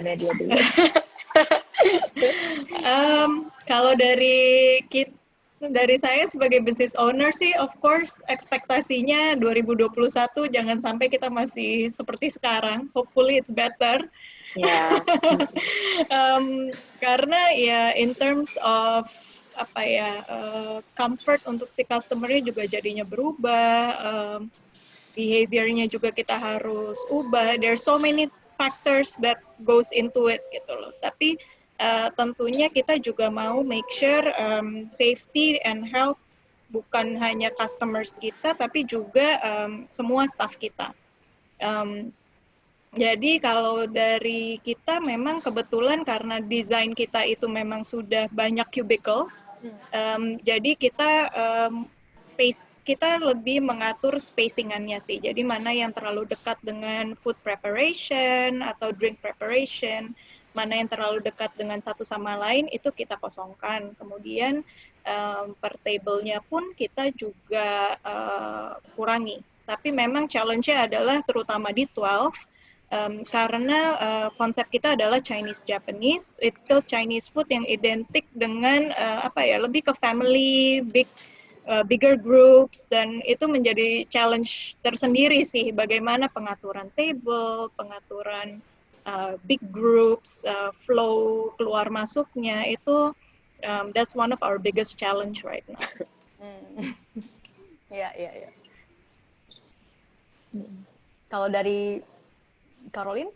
Speaker 4: Kalau dari saya sebagai business owner sih, of course, ekspektasinya 2021 jangan sampai kita masih seperti sekarang. Hopefully it's better.
Speaker 3: Ya.
Speaker 4: Karena ya in terms of apa ya comfort untuk si customer-nya juga jadinya berubah, behavior-nya juga kita harus ubah. There's so many factors that goes into it gitu loh. Tapi tentunya kita juga mau make sure safety and health bukan hanya customers kita, tapi juga semua staff kita. Jadi kalau dari kita memang kebetulan karena desain kita itu memang sudah banyak cubicles, jadi kita space kita lebih mengatur spacingannya sih. Jadi mana yang terlalu dekat dengan food preparation atau drink preparation, mana yang terlalu dekat dengan satu sama lain itu kita kosongkan. Kemudian per table-nya pun kita juga kurangi. Tapi memang challenge-nya adalah terutama di 12. Karena konsep kita adalah Chinese Japanese, it's still Chinese food yang identik dengan lebih ke family, bigger groups, dan itu menjadi challenge tersendiri sih, bagaimana pengaturan table, pengaturan big groups, flow keluar masuknya itu that's one of our biggest challenge right now.
Speaker 2: Iya. Kalau dari Karolin?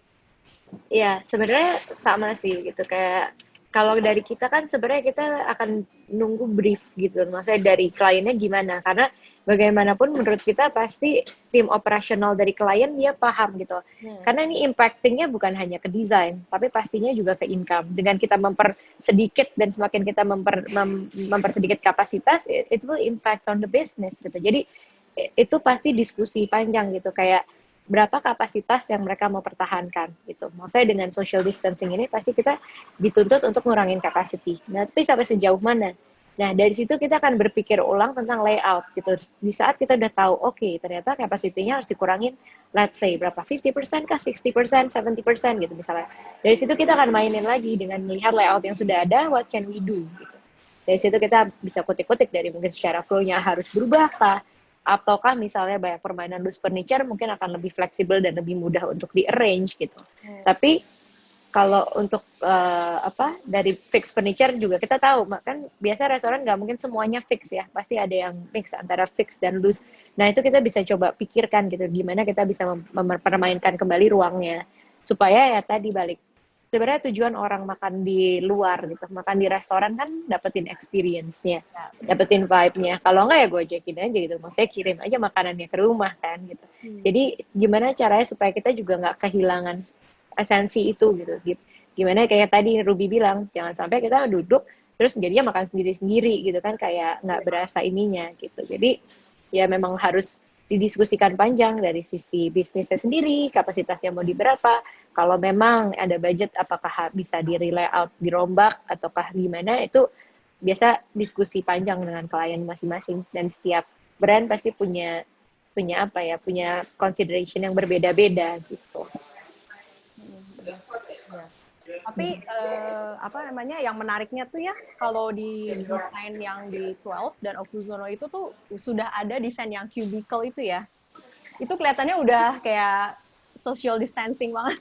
Speaker 3: Ya, sebenarnya sama sih gitu, kayak kalau dari kita kan sebenarnya kita akan nunggu brief gitu, maksudnya dari kliennya gimana, karena bagaimanapun menurut kita pasti tim operasional dari klien dia paham gitu, karena ini impactingnya bukan hanya ke desain, tapi pastinya juga ke income. Dengan kita mempersedikit dan semakin kita mempersedikit kapasitas, it will impact on the business gitu. Jadi itu pasti diskusi panjang gitu, kayak berapa kapasitas yang mereka mau pertahankan gitu. Maksudnya dengan social distancing ini pasti kita dituntut untuk ngurangin capacity. Nah, tapi sampai sejauh mana? Nah, dari situ kita akan berpikir ulang tentang layout gitu. Di saat kita udah tahu, oke, ternyata kapasitinya harus dikurangin, let's say berapa? 50% kah? 60%? 70% gitu misalnya. Dari situ kita akan mainin lagi dengan melihat layout yang sudah ada, what can we do gitu. Dari situ kita bisa kutik-kutik dari mungkin secara flow-nya harus berubah kah? Ataukah misalnya banyak permainan loose furniture mungkin akan lebih fleksibel dan lebih mudah untuk di-arrange gitu. Tapi kalau untuk dari fixed furniture juga kita tahu, kan biasa restoran nggak mungkin semuanya fix ya, pasti ada yang mix antara fix dan loose. Nah itu kita bisa coba pikirkan gitu, gimana kita bisa mempermainkan kembali ruangnya, supaya ya tadi balik. Sebenarnya tujuan orang makan di luar gitu, makan di restoran kan dapetin experience-nya, dapetin vibe-nya. Kalau enggak ya gue ajakin aja gitu, maksudnya kirim aja makanannya ke rumah kan gitu. Jadi gimana caranya supaya kita juga nggak kehilangan esensi itu gitu. Gimana kayak tadi Ruby bilang, jangan sampai kita duduk terus jadinya makan sendiri-sendiri gitu kan, kayak nggak berasa ininya gitu. Jadi ya memang harus didiskusikan panjang dari sisi bisnisnya sendiri, kapasitasnya mau di berapa, kalau memang ada budget apakah bisa di layout, dirombak, ataukah gimana, itu biasa diskusi panjang dengan klien masing-masing, dan setiap brand pasti punya consideration yang berbeda-beda gitu.
Speaker 2: Tapi yang menariknya tuh ya, kalau di desain yang di 12 dan Okuzono itu tuh sudah ada desain yang cubicle itu ya. Itu kelihatannya udah kayak social distancing banget.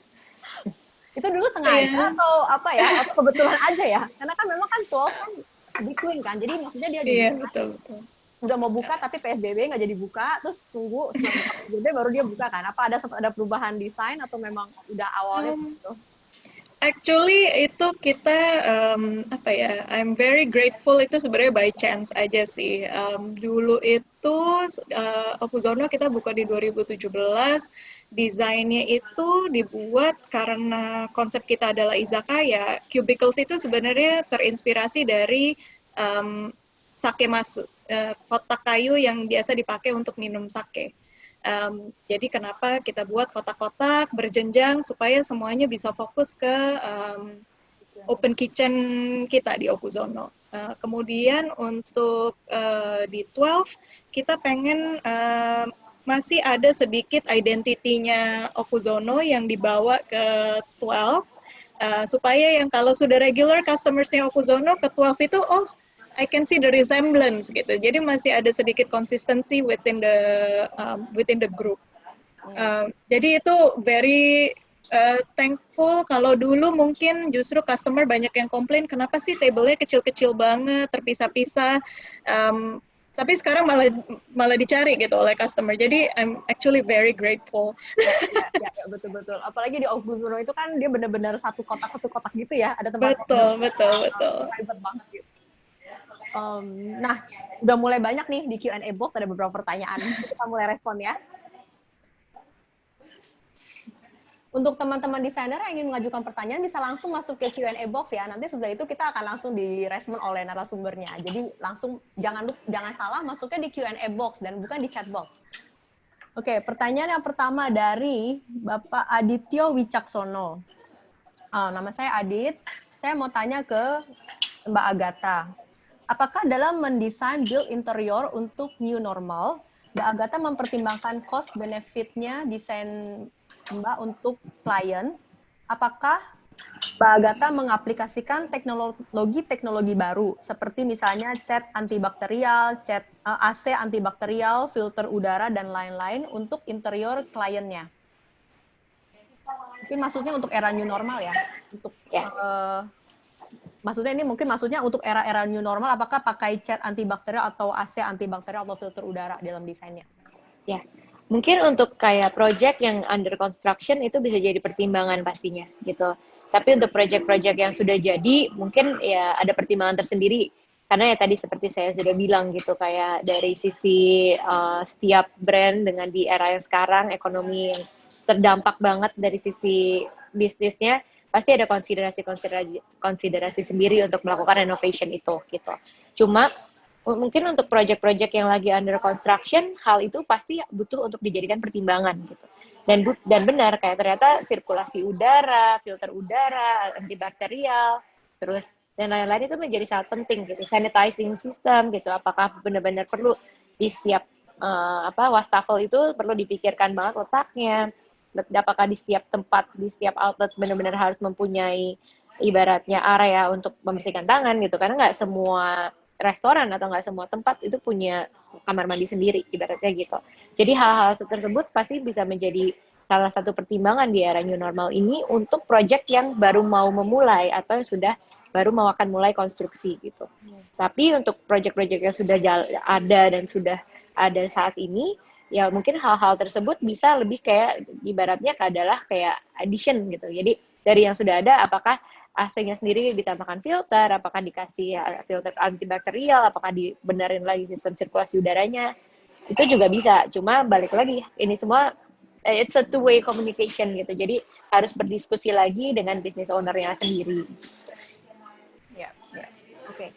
Speaker 2: Itu dulu sengaja atau atau kebetulan aja ya? Karena kan memang kan 12 kan between kan, jadi maksudnya dia
Speaker 4: betul.
Speaker 2: udah mau buka tapi PSBB nggak jadi buka, terus tunggu setelah buka PSBB baru dia buka kan? Apa ada perubahan desain atau memang udah awalnya gitu?
Speaker 4: Actually itu kita I'm very grateful, itu sebenarnya by chance aja sih. Dulu itu Okuzono kita buka di 2017, desainnya itu dibuat karena konsep kita adalah izakaya. Cubicles itu sebenarnya terinspirasi dari sake masu, kotak kayu yang biasa dipakai untuk minum sake. Jadi kenapa kita buat kotak-kotak berjenjang supaya semuanya bisa fokus ke open kitchen kita di Okuzono. Kemudian untuk di 12 kita pengen masih ada sedikit identitinya Okuzono yang dibawa ke 12 supaya yang kalau sudah regular customersnya Okuzono ke 12 itu I can see the resemblance gitu. Jadi masih ada sedikit consistency within the group. Jadi itu very thankful. Kalau dulu mungkin justru customer banyak yang komplain, kenapa sih table-nya kecil-kecil banget, terpisah-pisah. Tapi sekarang malah dicari gitu oleh customer. Jadi I'm actually very grateful.
Speaker 2: Ya, betul-betul. Apalagi di Okuzono itu kan dia benar-benar satu kotak gitu ya. Ada tempat
Speaker 3: Betul.
Speaker 2: Private banget gitu. Nah, udah mulai banyak nih di Q&A box, ada beberapa pertanyaan. Kita mulai respon ya. Untuk teman-teman desainer yang ingin mengajukan pertanyaan, bisa langsung masuk ke Q&A box ya. Nanti setelah itu kita akan langsung direspon oleh narasumbernya. Jadi langsung jangan salah masuknya di Q&A box dan bukan di chat box. Oke, pertanyaan yang pertama dari Bapak Adityo Wicaksono. Nama saya Adit. Saya mau tanya ke Mbak Agatha. Apakah dalam mendesain build interior untuk new normal, Mbak Agatha mempertimbangkan cost benefit-nya desain Mbak untuk klien? Apakah Mbak Agatha mengaplikasikan teknologi baru, seperti misalnya cat antibakterial, AC antibakterial, filter udara, dan lain-lain untuk interior kliennya? Mungkin maksudnya untuk era new normal ya? Maksudnya ini mungkin untuk era new normal, apakah pakai cat antibakterial atau AC antibakterial atau filter udara dalam desainnya?
Speaker 3: Ya, mungkin untuk kayak project yang under construction itu bisa jadi pertimbangan pastinya gitu. Tapi untuk project-project yang sudah jadi, mungkin ya ada pertimbangan tersendiri. Karena ya tadi seperti saya sudah bilang gitu, kayak dari sisi setiap brand dengan di era yang sekarang, ekonomi yang terdampak banget dari sisi bisnisnya, pasti ada konsiderasi sendiri untuk melakukan renovation itu gitu. Cuma mungkin untuk project-project yang lagi under construction, hal itu pasti butuh untuk dijadikan pertimbangan gitu. Dan benar kayak ternyata sirkulasi udara, filter udara, antibakterial, terus dan lain-lain itu menjadi sangat penting gitu. Sanitizing system gitu, apakah benar-benar perlu di setiap wastafel itu perlu dipikirkan banget letaknya. Apakah di setiap tempat, di setiap outlet benar-benar harus mempunyai ibaratnya area untuk membersihkan tangan gitu, karena nggak semua restoran atau nggak semua tempat itu punya kamar mandi sendiri ibaratnya gitu. Jadi hal-hal tersebut pasti bisa menjadi salah satu pertimbangan di era new normal ini untuk project yang baru mau memulai atau sudah baru mau akan mulai konstruksi gitu. Tapi untuk project-project yang sudah ada dan sudah ada saat ini, ya mungkin hal-hal tersebut bisa lebih kayak ibaratnya adalah kayak addition gitu. Jadi dari yang sudah ada, apakah AC-nya sendiri ditambahkan filter, apakah dikasih filter antibakterial, apakah dibenerin lagi sistem sirkulasi udaranya, itu juga bisa. Cuma balik lagi, ini semua it's a two-way communication gitu. Jadi harus berdiskusi lagi dengan business owner-nya sendiri.
Speaker 2: Ya. Oke.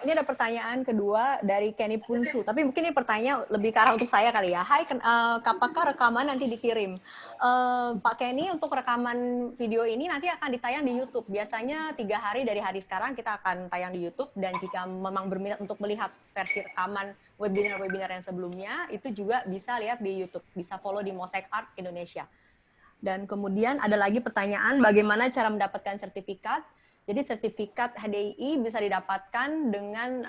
Speaker 2: Ini ada pertanyaan kedua dari Kenny Punsu, tapi mungkin ini pertanyaan lebih ke arah untuk saya kali ya. Hai, apakah rekaman nanti dikirim? Pak Kenny, untuk rekaman video ini nanti akan ditayang di YouTube. Biasanya 3 hari dari hari sekarang kita akan tayang di YouTube, dan jika memang berminat untuk melihat versi rekaman webinar-webinar yang sebelumnya, itu juga bisa lihat di YouTube. Bisa follow di Mosaic Art Indonesia. Dan kemudian ada lagi pertanyaan, bagaimana cara mendapatkan sertifikat? Jadi sertifikat HDI bisa didapatkan dengan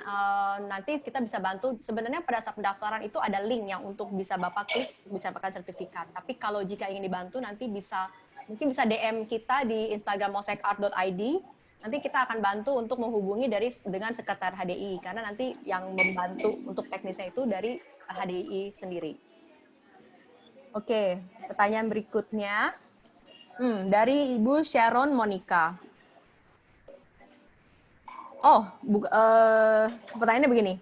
Speaker 2: nanti kita bisa bantu. Sebenarnya pada saat pendaftaran itu ada link yang untuk bisa Bapak klik, bisa dapatkan sertifikat. Tapi kalau jika ingin dibantu nanti mungkin bisa DM kita di Instagram mosaicart.id. Nanti kita akan bantu untuk menghubungi dengan sekretariat HDI, karena nanti yang membantu untuk teknisnya itu dari HDI sendiri. Oke, pertanyaan berikutnya dari Ibu Sharon Monica. Pertanyaannya begini.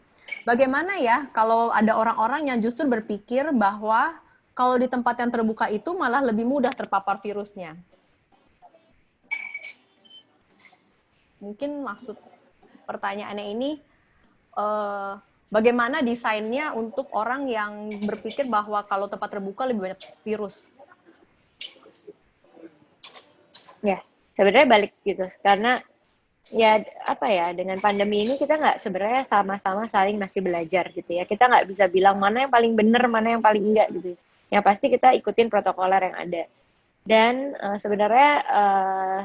Speaker 2: Bagaimana ya kalau ada orang-orang yang justru berpikir bahwa kalau di tempat yang terbuka itu malah lebih mudah terpapar virusnya? Mungkin maksud pertanyaannya ini, bagaimana desainnya untuk orang yang berpikir bahwa kalau tempat terbuka lebih banyak virus?
Speaker 3: Ya, sebenarnya balik gitu, karena ya apa ya, dengan pandemi ini kita nggak sebenarnya sama-sama saling masih belajar gitu ya. Kita nggak bisa bilang mana yang paling benar, mana yang paling enggak gitu. Yang pasti kita ikutin protokoler yang ada. Dan sebenarnya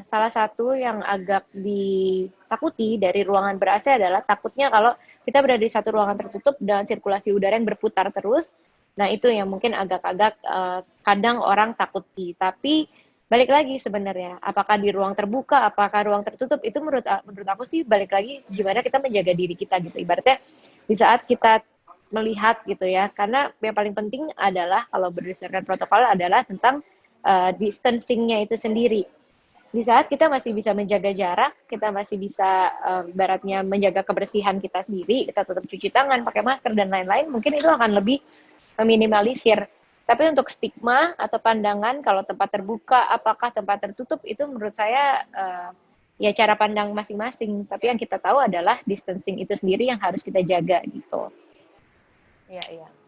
Speaker 3: salah satu yang agak ditakuti dari ruangan ber-AC adalah takutnya kalau kita berada di satu ruangan tertutup dengan sirkulasi udara yang berputar terus. Nah itu yang mungkin agak-agak kadang orang takuti. Tapi balik lagi sebenarnya, apakah di ruang terbuka, apakah ruang tertutup, itu menurut aku sih balik lagi gimana kita menjaga diri kita gitu. Ibaratnya di saat kita melihat gitu ya, karena yang paling penting adalah kalau berdasarkan protokol adalah tentang distancing-nya itu sendiri. Di saat kita masih bisa menjaga jarak, kita masih bisa ibaratnya menjaga kebersihan kita sendiri, kita tetap cuci tangan, pakai masker dan lain-lain, mungkin itu akan lebih meminimalisir. Tapi untuk stigma atau pandangan kalau tempat terbuka, apakah tempat tertutup, itu menurut saya ya cara pandang masing-masing. Tapi yang kita tahu adalah distancing itu sendiri yang harus kita jaga gitu.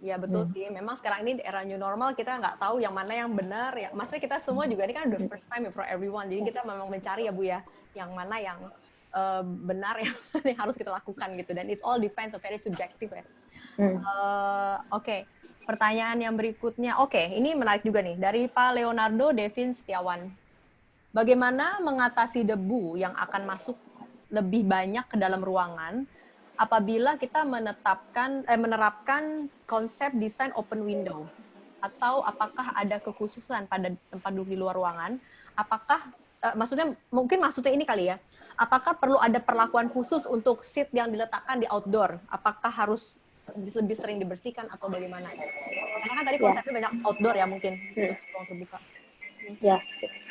Speaker 2: Iya betul sih. Memang sekarang ini era new normal, kita nggak tahu yang mana yang benar. Maksudnya kita semua juga ini kan the first time for everyone. Jadi kita memang mencari ya Bu ya, yang mana yang benar yang harus kita lakukan gitu. Dan it's all depends, very subjective ya. Oke. Pertanyaan yang berikutnya, ini menarik juga nih, dari Pak Leonardo Devin Setiawan. Bagaimana mengatasi debu yang akan masuk lebih banyak ke dalam ruangan apabila kita menerapkan konsep desain open window? Atau apakah ada kekhususan pada tempat duduk di luar ruangan? Apakah, maksudnya ini kali ya, apakah perlu ada perlakuan khusus untuk seat yang diletakkan di outdoor? Apakah harus lebih sering dibersihkan atau bagaimana? Karena kan tadi konsepnya banyak outdoor ya mungkin, ruang terbuka.
Speaker 3: Ya,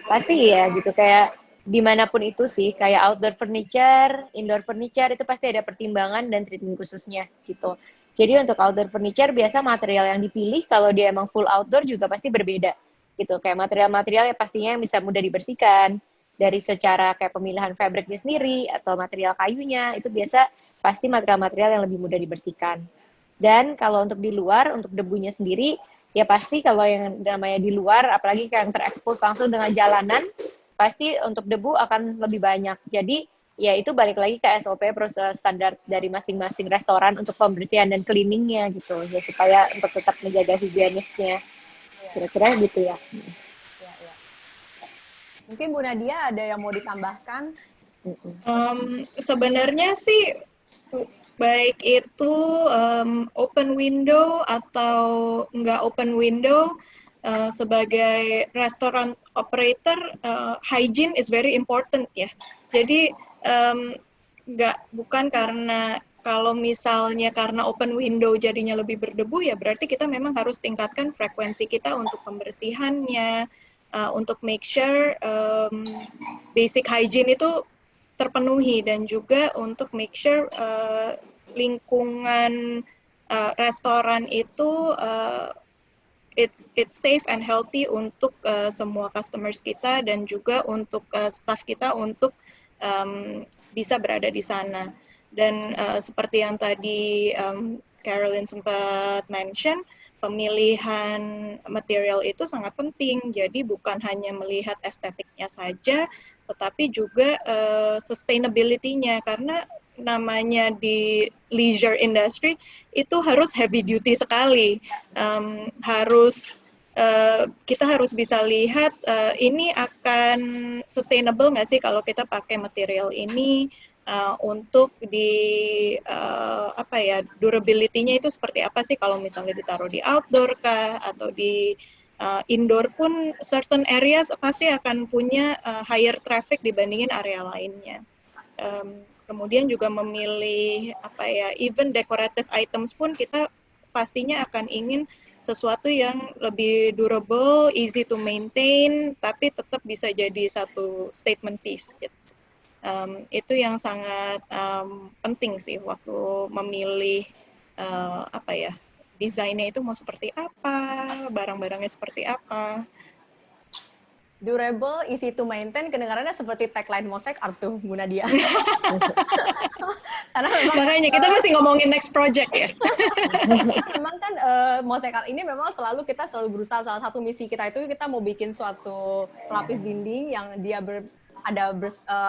Speaker 3: pasti ya gitu, kayak dimanapun itu sih, kayak outdoor furniture, indoor furniture, itu pasti ada pertimbangan dan treatment khususnya gitu. Jadi untuk outdoor furniture, biasa material yang dipilih kalau dia emang full outdoor juga pasti berbeda gitu. Kayak material-material yang pastinya bisa mudah dibersihkan, dari secara kayak pemilihan fabriknya sendiri atau material kayunya, itu biasa pasti material-material yang lebih mudah dibersihkan. Dan kalau untuk di luar, untuk debunya sendiri, ya pasti kalau yang namanya di luar, apalagi yang terekspos langsung dengan jalanan, pasti untuk debu akan lebih banyak. Jadi ya itu balik lagi ke SOP, proses standar dari masing-masing restoran untuk pembersihan dan cleaningnya gitu, ya supaya untuk tetap menjaga higienisnya. Kira-kira gitu ya.
Speaker 2: Mungkin Bu Nadia ada yang mau ditambahkan?
Speaker 4: Sebenarnya sih baik itu open window atau nggak open window, sebagai restoran operator, hygiene is very important ya. Jadi bukan karena kalau misalnya karena open window jadinya lebih berdebu, ya berarti kita memang harus tingkatkan frekuensi kita untuk pembersihannya, untuk make sure basic hygiene itu terpenuhi, dan juga untuk make sure lingkungan restoran itu it's safe and healthy untuk semua customers kita, dan juga untuk staff kita untuk bisa berada di sana. Dan seperti yang tadi Caroline sempat mention, pemilihan material itu sangat penting. Jadi bukan hanya melihat estetiknya saja, tetapi juga sustainability-nya. Karena namanya di leisure industry itu harus heavy duty sekali. Kita harus bisa lihat ini akan sustainable nggak sih kalau kita pakai material ini, untuk durability-nya itu seperti apa sih kalau misalnya ditaruh di outdoor kah atau di indoor pun certain areas pasti akan punya higher traffic dibandingin area lainnya. Kemudian juga memilih even decorative items pun kita pastinya akan ingin sesuatu yang lebih durable, easy to maintain, tapi tetap bisa jadi satu statement piece gitu. Itu yang sangat penting sih waktu memilih desainnya itu mau seperti apa, barang-barangnya seperti apa.
Speaker 2: Durable, easy to maintain, kedengarannya seperti tagline Mosaic Art tuh, Bu Nadia. Karena memang,
Speaker 4: makanya kita masih ngomongin next project ya.
Speaker 2: Memang kan Mosaic Art ini memang kita selalu berusaha, salah satu misi kita itu kita mau bikin suatu pelapis dinding yang dia ada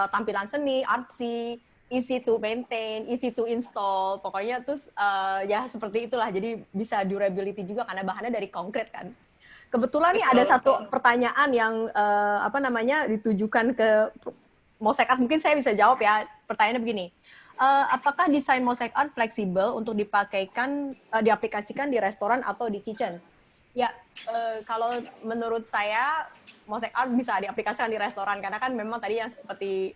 Speaker 2: tampilan seni, artsy, easy to maintain, easy to install, pokoknya terus ya seperti itulah. Jadi bisa durability juga karena bahannya dari konkret kan. Kebetulan nih ada satu pertanyaan yang ditujukan ke Mosaic Art, mungkin saya bisa jawab ya. Pertanyaannya begini, apakah desain Mosaic Art fleksibel untuk diaplikasikan di restoran atau di kitchen? Ya, kalau menurut saya Mosaic Art bisa diaplikasikan di restoran karena kan memang tadi yang seperti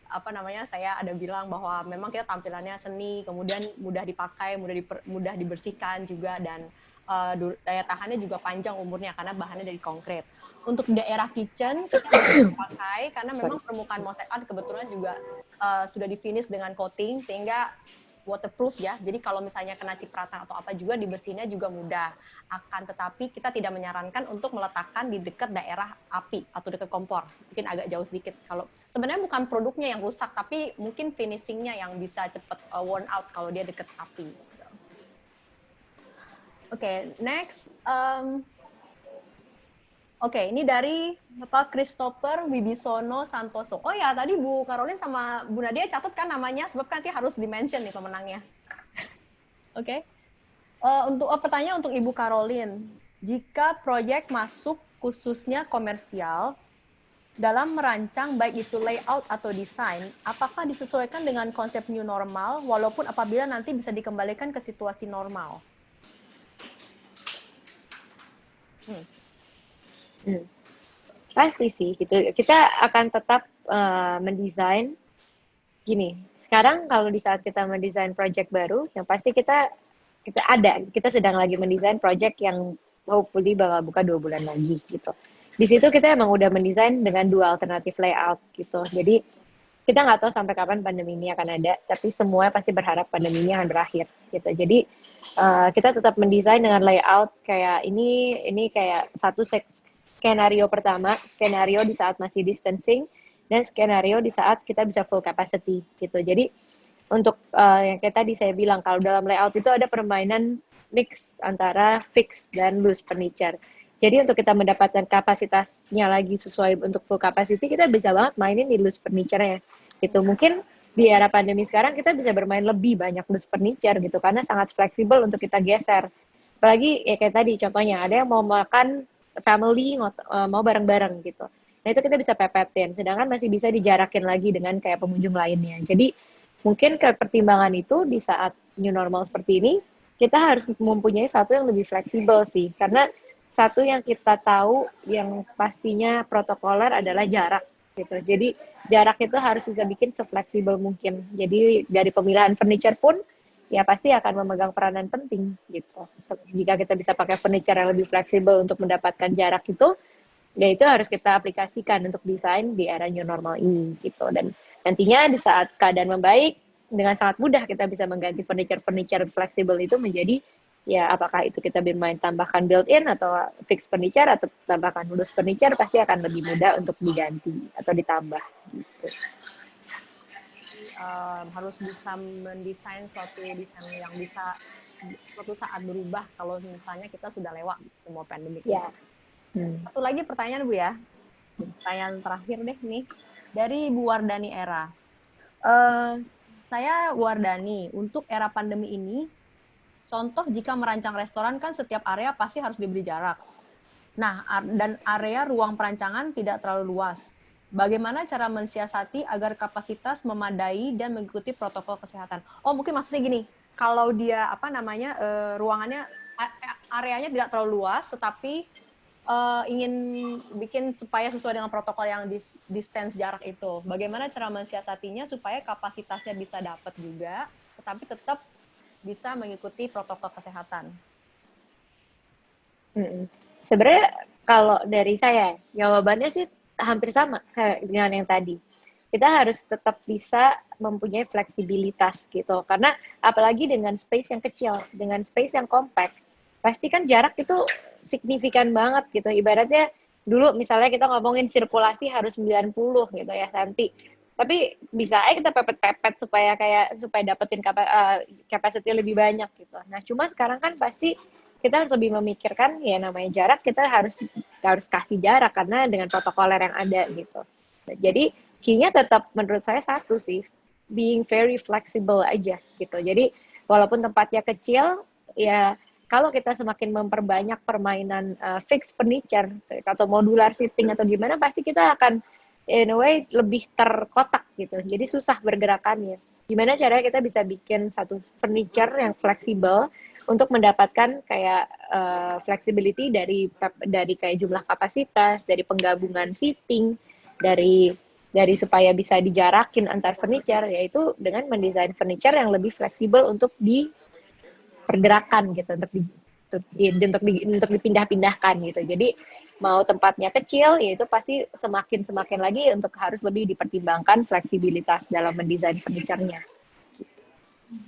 Speaker 2: saya ada bilang bahwa memang kita tampilannya seni, kemudian mudah dipakai, mudah dibersihkan juga, dan daya tahannya juga panjang umurnya karena bahannya dari konkret. Untuk daerah kitchen kita bisa dipakai karena memang permukaan Mosaic Art kebetulan juga sudah di finish dengan coating sehingga waterproof ya. Jadi kalau misalnya kena cipratan atau apa juga dibersihinnya juga mudah. Akan tetapi kita tidak menyarankan untuk meletakkan di dekat daerah api atau dekat kompor. Mungkin agak jauh sedikit. Kalau sebenarnya bukan produknya yang rusak, tapi mungkin finishingnya yang bisa cepat worn out kalau dia dekat api. Oke, next. Ini dari Christopher Wibisono Santoso. Oh ya, tadi Bu Caroline sama Bu Nadia catat kan namanya, sebab kan nanti harus di-mention nih pemenangnya. Oke. Untuk pertanyaan untuk Ibu Caroline, jika proyek masuk khususnya komersial, dalam merancang baik itu layout atau desain, apakah disesuaikan dengan konsep new normal, walaupun apabila nanti bisa dikembalikan ke situasi normal?
Speaker 3: Pasti sih gitu. Kita akan tetap mendesain gini. Sekarang kalau di saat kita mendesain project baru, yang pasti kita sedang lagi mendesain project yang hopefully bakal buka 2 bulan lagi gitu. Di situ kita emang udah mendesain dengan 2 alternatif layout gitu. Jadi kita nggak tahu sampai kapan pandemi ini akan ada, tapi semua pasti berharap pandemi ini akan berakhir gitu. Jadi kita tetap mendesain dengan layout kayak ini kayak satu skenario pertama, skenario di saat masih distancing, dan skenario di saat kita bisa full capacity gitu. Jadi untuk yang kayak tadi saya bilang, kalau dalam layout itu ada permainan mix antara fixed dan loose furniture. Jadi untuk kita mendapatkan kapasitasnya lagi sesuai untuk full capacity, kita bisa banget mainin di loose furniture-nya gitu. Mungkin di era pandemi sekarang kita bisa bermain lebih banyak loose furniture gitu, karena sangat fleksibel untuk kita geser. Apalagi ya kayak tadi contohnya, ada yang mau makan family, mau bareng-bareng gitu. Nah itu kita bisa pepetin, sedangkan masih bisa dijarakin lagi dengan kayak pengunjung lainnya. Jadi mungkin pertimbangan itu di saat new normal seperti ini, kita harus mempunyai satu yang lebih fleksibel sih, karena satu yang kita tahu yang pastinya protokoler adalah jarak gitu. Jadi jarak itu harus kita bikin sefleksibel mungkin. Jadi dari pemilihan furniture pun ya pasti akan memegang peranan penting gitu. Jika kita bisa pakai furniture yang lebih fleksibel untuk mendapatkan jarak itu, ya itu harus kita aplikasikan untuk desain di era new normal ini gitu. Dan nantinya di saat keadaan membaik, dengan sangat mudah kita bisa mengganti furniture fleksibel itu menjadi ya apakah itu kita bermain tambahkan built-in atau fixed furniture atau tambahkan loose furniture, pasti akan lebih mudah untuk diganti atau ditambah gitu.
Speaker 2: harus bisa mendesain suatu desain yang bisa suatu saat berubah kalau misalnya kita sudah lewat semua pandemik.
Speaker 3: Ya.
Speaker 2: Satu lagi pertanyaan Bu ya, pertanyaan terakhir deh nih dari Bu Wardani Era. Saya Wardani, untuk era pandemi ini, contoh jika merancang restoran kan setiap area pasti harus diberi jarak. Nah, dan area ruang perancangan tidak terlalu luas. Bagaimana cara mensiasati agar kapasitas memadai dan mengikuti protokol kesehatan? Oh, mungkin maksudnya gini, kalau dia ruangannya areanya tidak terlalu luas, tetapi ingin bikin supaya sesuai dengan protokol yang distance jarak itu. Bagaimana cara mensiasatinya supaya kapasitasnya bisa dapat juga, tetapi tetap bisa mengikuti protokol kesehatan?
Speaker 3: Sebenarnya kalau dari saya, jawabannya sih hampir sama kayak dengan yang tadi. Kita harus tetap bisa mempunyai fleksibilitas gitu. Karena apalagi dengan space yang kecil, dengan space yang compact, pasti kan jarak itu signifikan banget gitu. Ibaratnya dulu misalnya kita ngomongin sirkulasi harus 90 gitu ya, Santi. Tapi bisa aja kita pepet-pepet supaya dapetin capacity lebih banyak gitu. Nah, cuma sekarang kan pasti kita harus lebih memikirkan ya namanya jarak, kita harus kasih jarak karena dengan protokoler yang ada gitu. Jadi key-nya tetap menurut saya satu sih, being very flexible aja gitu. Jadi walaupun tempatnya kecil, ya kalau kita semakin memperbanyak permainan fixed furniture atau modular seating atau gimana, pasti kita akan in a way lebih terkotak gitu. Jadi susah bergerakannya. Gimana caranya kita bisa bikin satu furniture yang fleksibel untuk mendapatkan kayak flexibility dari kayak jumlah kapasitas, dari penggabungan seating, dari supaya bisa dijarakin antar furniture, yaitu dengan mendesain furniture yang lebih fleksibel untuk dipergerakan gitu, untuk dipindah-pindahkan gitu. Jadi mau tempatnya kecil, yaitu pasti semakin lagi untuk harus lebih dipertimbangkan fleksibilitas dalam mendesain furniture-nya.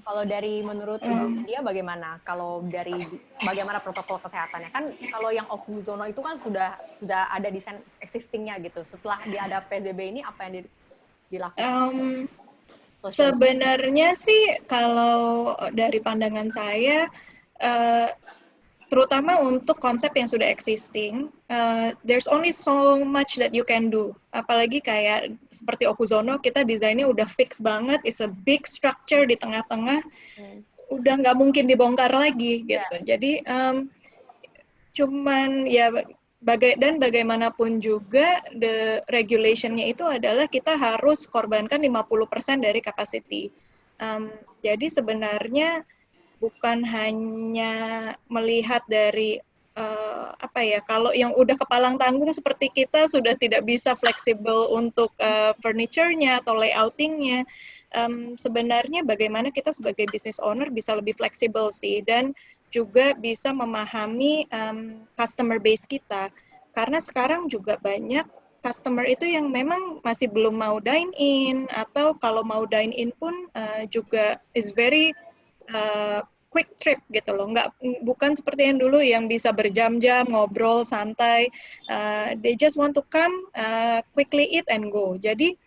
Speaker 2: Kalau dari menurut Ibu dia bagaimana? Kalau dari bagaimana protokol kesehatannya? Kan kalau yang Okuzono itu kan sudah ada desain existing-nya gitu. Setelah dia ada PSBB ini apa yang dilakukan?
Speaker 4: Sebenarnya sih kalau dari pandangan saya, terutama untuk konsep yang sudah existing, there's only so much that you can do. Apalagi kayak seperti Okuzono, kita desainnya udah fix banget, it's a big structure di tengah-tengah, udah nggak mungkin dibongkar lagi gitu. Jadi cuman ya bagaimanapun juga the regulation-nya itu adalah kita harus korbankan 50% dari capacity. Jadi sebenarnya bukan hanya melihat dari kalau yang udah kepalang tanggung seperti kita sudah tidak bisa fleksibel untuk furniture-nya atau layouting-nya. Sebenarnya bagaimana kita sebagai business owner bisa lebih fleksibel sih, dan juga bisa memahami customer base kita. Karena sekarang juga banyak customer itu yang memang masih belum mau dine in, atau kalau mau dine in pun juga is very quick trip gitu loh, bukan seperti yang dulu yang bisa berjam-jam ngobrol santai. They just want to come, quickly eat and go. Jadi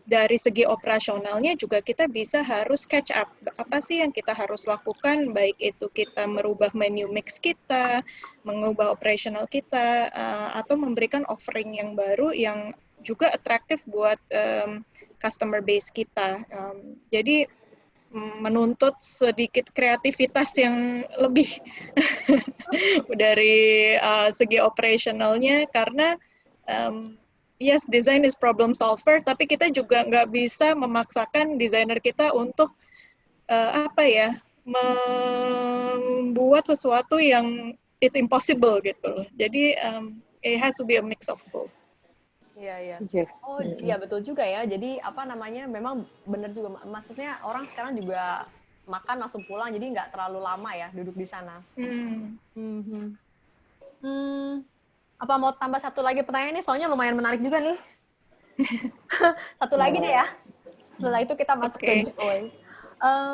Speaker 4: dari segi operasionalnya juga kita bisa harus catch up. Apa sih yang kita harus lakukan, baik itu kita merubah menu mix kita, mengubah operasional kita, atau memberikan offering yang baru yang juga atraktif buat customer base kita. Jadi menuntut sedikit kreativitas yang lebih dari segi operasionalnya, karena yes, design is problem solver, tapi kita juga nggak bisa memaksakan desainer kita untuk membuat sesuatu yang it's impossible gitu loh. Jadi it has to be a mix of both.
Speaker 2: Iya. Oh iya betul juga ya. Jadi memang benar juga. Maksudnya orang sekarang juga makan langsung pulang, jadi nggak terlalu lama ya duduk di sana. Apa mau tambah satu lagi pertanyaan nih? Soalnya lumayan menarik juga nih. Satu lagi deh ya. Setelah itu kita masuk ke giveaway.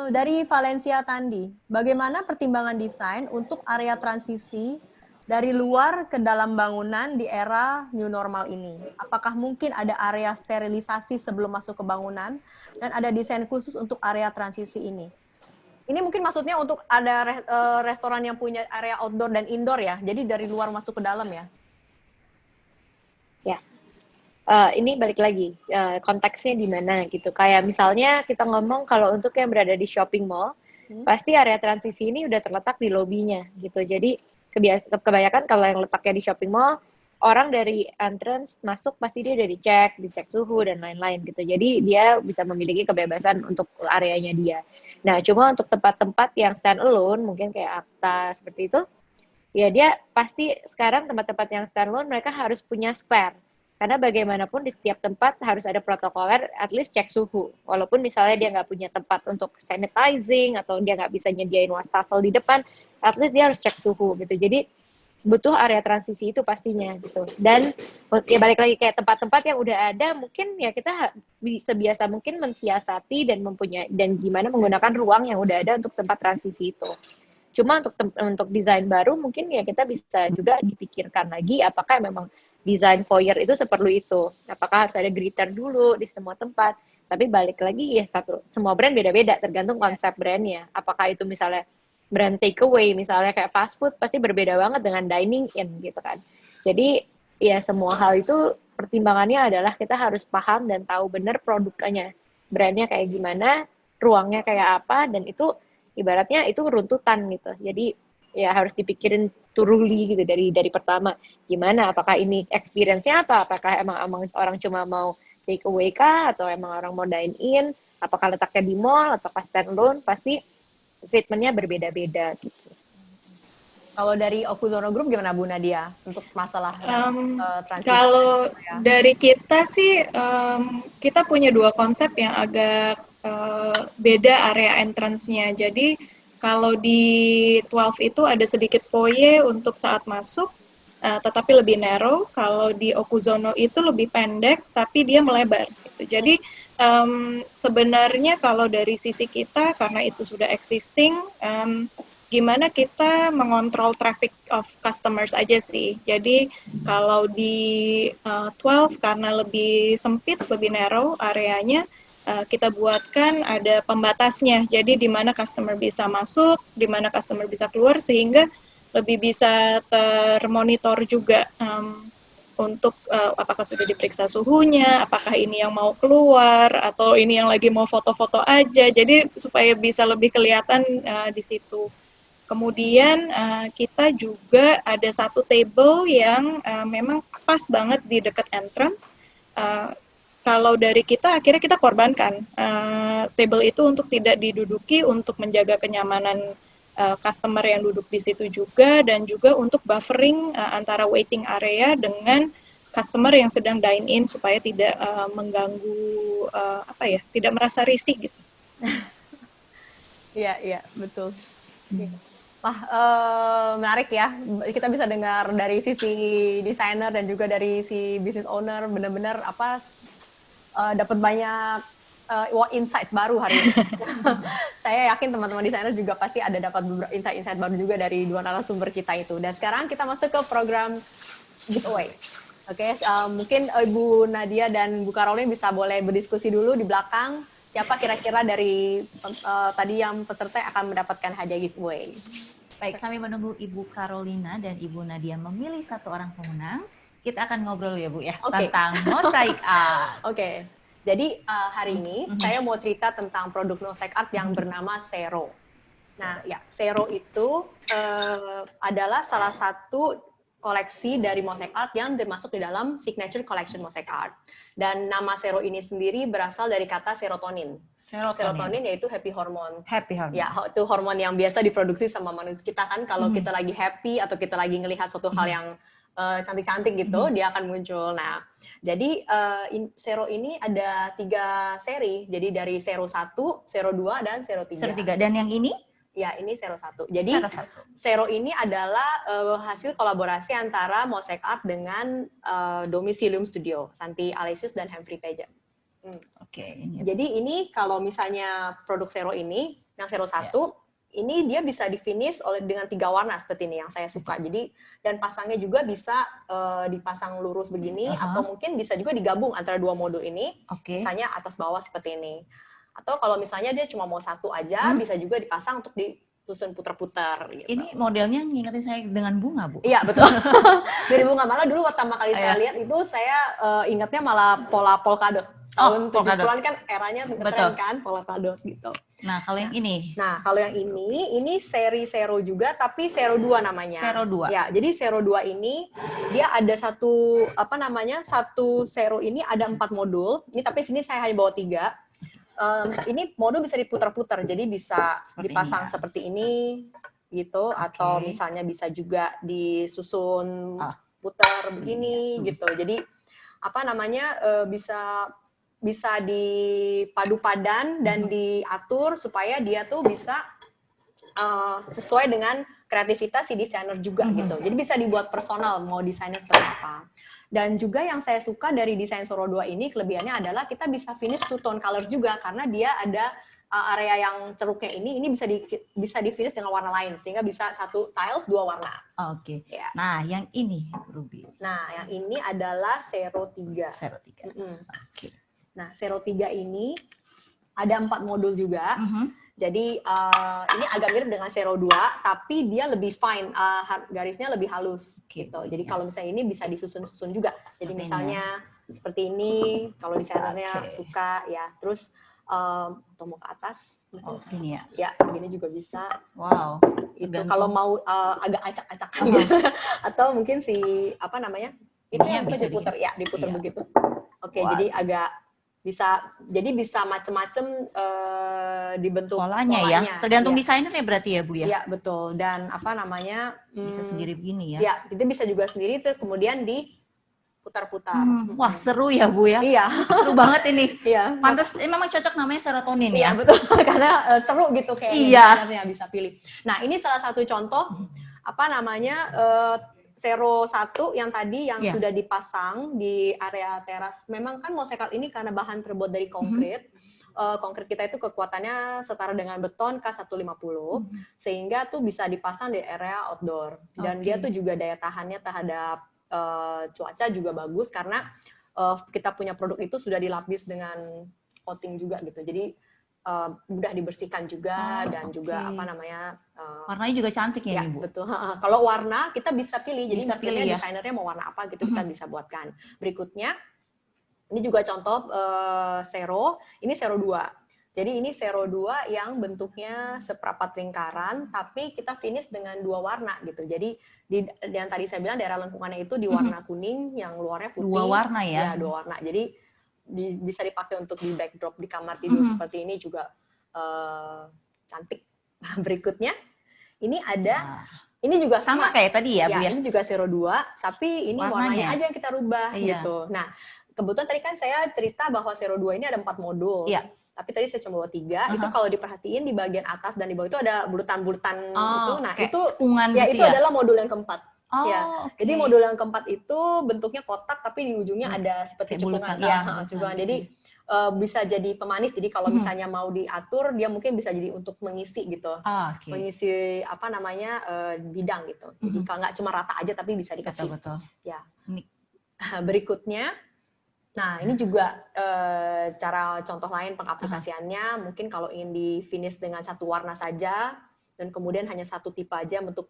Speaker 2: Dari Valencia Tandi, bagaimana pertimbangan desain untuk area transisi Dari luar ke dalam bangunan di era new normal ini, apakah mungkin ada area sterilisasi sebelum masuk ke bangunan dan ada desain khusus untuk area transisi ini? Ini mungkin maksudnya untuk ada restoran yang punya area outdoor dan indoor ya, jadi dari luar masuk ke dalam ya?
Speaker 3: Ya, ini balik lagi konteksnya di mana gitu. Kayak misalnya kita ngomong kalau untuk yang berada di shopping mall, pasti area transisi ini udah terletak di lobinya gitu. Jadi kebanyakan kalau yang letaknya di shopping mall, orang dari entrance masuk pasti dia udah dicek suhu dan lain-lain gitu. Jadi dia bisa memiliki kebebasan untuk areanya dia. Nah, cuma untuk tempat-tempat yang stand alone, mungkin kayak Akta seperti itu, ya dia pasti sekarang tempat-tempat yang stand alone mereka harus punya square. Karena bagaimanapun di setiap tempat harus ada protokoler, at least cek suhu. Walaupun misalnya dia nggak punya tempat untuk sanitizing atau dia nggak bisa nyediain wastafel di depan, at least dia harus cek suhu gitu. Jadi butuh area transisi itu pastinya gitu. Dan ya balik lagi kayak tempat-tempat yang udah ada, mungkin ya kita sebiasa mungkin mensiasati dan gimana menggunakan ruang yang udah ada untuk tempat transisi itu. Cuma untuk desain baru mungkin ya kita bisa juga dipikirkan lagi apakah memang desain foyer itu seperlu itu. Apakah harus ada greeter dulu di semua tempat. Tapi balik lagi ya semua brand beda-beda tergantung konsep brandnya. Apakah itu misalnya brand takeaway misalnya kayak fast food pasti berbeda banget dengan dining in gitu kan. Jadi ya semua hal itu pertimbangannya adalah kita harus paham dan tahu benar produknya. Brandnya kayak gimana, ruangnya kayak apa, dan itu ibaratnya itu runtutan gitu. Jadi ya harus dipikirin thoroughly gitu dari pertama. Gimana? Apakah ini experience-nya apa? Apakah emang orang cuma mau take away kah? Atau emang orang mau dine in? Apakah letaknya di mall? Atau stand alone? Pasti treatment-nya berbeda-beda gitu.
Speaker 2: Kalau dari Okuzono Group gimana Bu Nadia untuk masalah transisi?
Speaker 4: Kalau dari kita sih, kita punya dua konsep yang agak beda area entrance-nya. Jadi kalau di 12 itu ada sedikit foyer untuk saat masuk, tetapi lebih narrow. Kalau di Okuzono itu lebih pendek, tapi dia melebar. Gitu. Jadi sebenarnya kalau dari sisi kita, karena itu sudah existing, gimana kita mengontrol traffic of customers aja sih. Jadi kalau di 12 karena lebih sempit, lebih narrow areanya, kita buatkan ada pembatasnya. Jadi di mana customer bisa masuk, di mana customer bisa keluar, sehingga lebih bisa termonitor juga untuk apakah sudah diperiksa suhunya, apakah ini yang mau keluar, atau ini yang lagi mau foto-foto aja. Jadi supaya bisa lebih kelihatan di situ. Kemudian kita juga ada satu table yang memang pas banget di dekat entrance. Kalau dari kita, akhirnya kita korbankan table itu untuk tidak diduduki, untuk menjaga kenyamanan customer yang duduk di situ juga, dan juga untuk buffering antara waiting area dengan customer yang sedang dine in supaya tidak mengganggu tidak merasa risih gitu.
Speaker 2: Iya, betul. Wah, menarik ya. Kita bisa dengar dari sisi desainer dan juga dari si business owner, benar-benar dapat banyak insights baru hari ini. Saya yakin teman-teman desainer juga pasti ada dapat beberapa insight-insight baru juga dari dua narasumber kita itu. Dan sekarang kita masuk ke program giveaway. Oke, mungkin Ibu Nadia dan Bu Caroline bisa boleh berdiskusi dulu di belakang. Siapa kira-kira dari tadi yang peserta akan mendapatkan hadiah giveaway?
Speaker 1: Baik, sambil menunggu Ibu Carolina dan Ibu Nadia memilih satu orang pemenang, kita akan ngobrol ya Bu ya, tentang mosaic art.
Speaker 2: Oke. Jadi hari ini saya mau cerita tentang produk mosaic art yang bernama Zero. Nah, ya Zero itu adalah salah satu koleksi dari mosaic art yang termasuk di dalam signature collection mosaic art. Dan nama Zero ini sendiri berasal dari kata serotonin. Serotonin yaitu happy hormone.
Speaker 1: Happy hormone.
Speaker 2: Ya, itu hormon yang biasa diproduksi sama manusia kita kan kalau kita lagi happy atau kita lagi ngelihat suatu hal yang cantik-cantik gitu, dia akan muncul. Nah, jadi Zero ini ada 3 seri. Jadi dari Zero 1, Zero 2, dan Zero 3.
Speaker 1: Zero 3. Dan yang ini?
Speaker 2: Ya, ini Zero 1. Jadi Zero ini adalah hasil kolaborasi antara mosaic art dengan Domicilium Studio, Santi Alesius dan Humphrey Teja.
Speaker 1: Oke.
Speaker 2: Jadi ini kalau misalnya produk Zero ini, yang Zero 1, ini dia bisa di finish dengan 3 warna seperti ini yang saya suka. Jadi dan pasangnya juga bisa dipasang lurus begini atau mungkin bisa juga digabung antara 2 modul ini. Misalnya atas bawah seperti ini. Atau kalau misalnya dia cuma mau 1 aja bisa juga dipasang untuk disusun putar-putar gitu.
Speaker 1: Ini modelnya ngingetin saya dengan bunga, Bu.
Speaker 2: Iya, betul. Dari bunga. Malah dulu pertama kali saya lihat itu saya ingatnya malah pola polkadot. Tahun 70-an kan eranya keren kan, polkadot gitu.
Speaker 1: Nah, kalau yang ini?
Speaker 2: Nah, kalau yang ini seri Zero juga, tapi Zero 2 namanya.
Speaker 1: Zero 2?
Speaker 2: Ya, jadi Zero 2 ini, dia ada satu Zero ini ada 4 modul. Ini tapi sini saya hanya bawa 3. Ini modul bisa diputar-putar, jadi bisa dipasang seperti ini, gitu. Atau misalnya bisa juga disusun putar begini, gitu. Jadi, bisa dipadu padan dan diatur supaya dia tuh bisa sesuai dengan kreativitas si desainer juga gitu. Jadi bisa dibuat personal mau desainnya seperti apa. Dan juga yang saya suka dari desain Zero 2 ini kelebihannya adalah kita bisa finish two tone color juga karena dia ada area yang ceruknya ini bisa di finish dengan warna lain sehingga bisa 1 tiles 2 warna.
Speaker 1: Oke.
Speaker 2: Ya.
Speaker 1: Nah, yang ini Ruby.
Speaker 2: Nah, yang ini adalah Zero 3.
Speaker 1: Zero 3. Oke.
Speaker 2: Nah, Zero 3 ini ada 4 modul juga. Jadi ini agak mirip dengan Zero 2, tapi dia lebih fine, garisnya lebih halus gitu. Jadi kalau misalnya ini bisa disusun-susun juga. Jadi misalnya seperti ini, kalau desainernya suka ya. Terus atau mau ke atas.
Speaker 1: Gini ya?
Speaker 2: Ya, begini juga bisa.
Speaker 1: Wow.
Speaker 2: Itu kalau mau agak acak-acak gitu. Atau mungkin itu yang bisa diputar, ya diputar begitu. Oke, jadi agak bisa macem-macem dibentuk
Speaker 1: polanya ya, tergantung desainernya berarti ya Bu ya?
Speaker 2: Iya betul, dan
Speaker 1: bisa sendiri begini ya?
Speaker 2: Iya, itu bisa juga sendiri tuh kemudian diputar-putar.
Speaker 1: Wah seru ya Bu ya?
Speaker 2: Iya.
Speaker 1: Seru banget ini.
Speaker 2: Iya.
Speaker 1: Pantes, memang cocok namanya serotonin ya?
Speaker 2: Iya betul, karena seru gitu kayaknya desainernya bisa pilih. Nah ini salah satu contoh Zero 1 yang tadi yang sudah dipasang di area teras. Memang kan mosaic art ini karena bahan terbuat dari konkrit. Konkrit kita itu kekuatannya setara dengan beton K150. Sehingga tuh bisa dipasang di area outdoor. Dan dia tuh juga daya tahannya terhadap cuaca juga bagus karena kita punya produk itu sudah dilapis dengan coating juga gitu. Jadi mudah dibersihkan juga dan juga
Speaker 1: warnanya juga cantik ya nih Bu.
Speaker 2: Betul. Kalau warna kita bisa pilih. Jadi maksudnya desainernya mau warna apa gitu kita bisa buatkan. Berikutnya ini juga contoh Zero. Ini Zero 2. Jadi ini Zero 2 yang bentuknya seperapat lingkaran tapi kita finish dengan 2 warna gitu. Jadi yang tadi saya bilang daerah lengkungannya itu di warna kuning, yang luarnya putih.
Speaker 1: 2 warna ya?
Speaker 2: Ya, 2 warna. Jadi bisa dipakai untuk di backdrop di kamar tidur seperti ini juga cantik. Berikutnya ini ini juga
Speaker 1: sama kayak tadi ya Bu ya?
Speaker 2: Ini juga Zero 2 tapi ini warnanya aja yang kita rubah gitu. Nah kebetulan tadi kan saya cerita bahwa Zero 2 ini ada 4 modul.
Speaker 1: Iya.
Speaker 2: Tapi tadi saya cuma bawa 3. Itu kalau diperhatiin di bagian atas dan di bawah itu ada bulutan-bulutan itu. Nah itu itu adalah modul yang keempat. Jadi modul yang keempat itu bentuknya kotak tapi di ujungnya ada seperti cekungan. Cekungan. Jadi bisa jadi pemanis. Jadi kalau misalnya mau diatur, dia mungkin bisa jadi untuk mengisi gitu, mengisi bidang gitu. Jadi kalau nggak cuma rata aja tapi bisa dikasih.
Speaker 1: Betul.
Speaker 2: Ya. Berikutnya, nah ini juga cara contoh lain pengaplikasiannya. Mungkin kalau ingin di finish dengan 1 warna saja. Dan kemudian hanya 1 tipe aja bentuk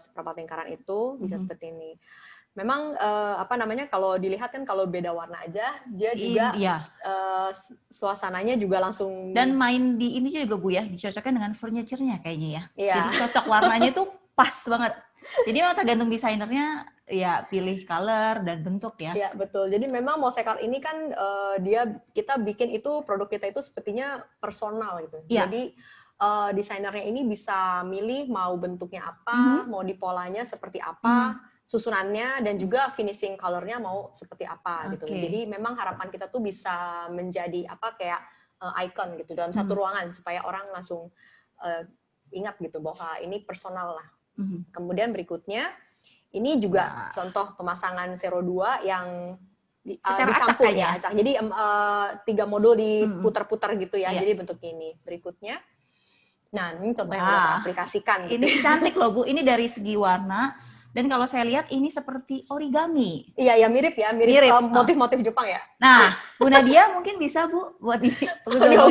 Speaker 2: seperapat lingkaran itu bisa seperti ini. Memang kalau dilihat kan kalau beda warna aja dia juga suasananya juga langsung.
Speaker 1: Dan main di ini juga Bu ya, dicocokkan dengan furniture-nya kayaknya ya.
Speaker 2: Iya.
Speaker 1: Jadi cocok warnanya itu pas banget. Jadi memang tergantung desainernya ya pilih color dan bentuk ya.
Speaker 2: Iya betul. Jadi memang mosaic art ini kan kita bikin itu produk kita itu sepertinya personal gitu. Jadi desainernya ini bisa milih mau bentuknya apa, mau di polanya seperti apa, susunannya dan juga finishing color-nya mau seperti apa gitu. Jadi memang harapan kita tuh bisa menjadi kayak icon gitu dalam satu ruangan supaya orang langsung ingat gitu bahwa ini personal lah. Kemudian berikutnya ini juga contoh pemasangan Zero 2 yang dicampur ya. Jadi 3 modul diputar-putar gitu ya. Jadi bentuknya ini. Berikutnya Nah, ini contoh yang
Speaker 1: Wah,
Speaker 2: udah teraplikasikan. Gitu.
Speaker 1: Ini cantik loh Bu, ini dari segi warna. Dan kalau saya lihat ini seperti origami.
Speaker 2: Iya, ya mirip ya, mirip motif-motif Jepang ya.
Speaker 1: Nah, Bu Nadia mungkin bisa Bu buat di
Speaker 2: Okuzono.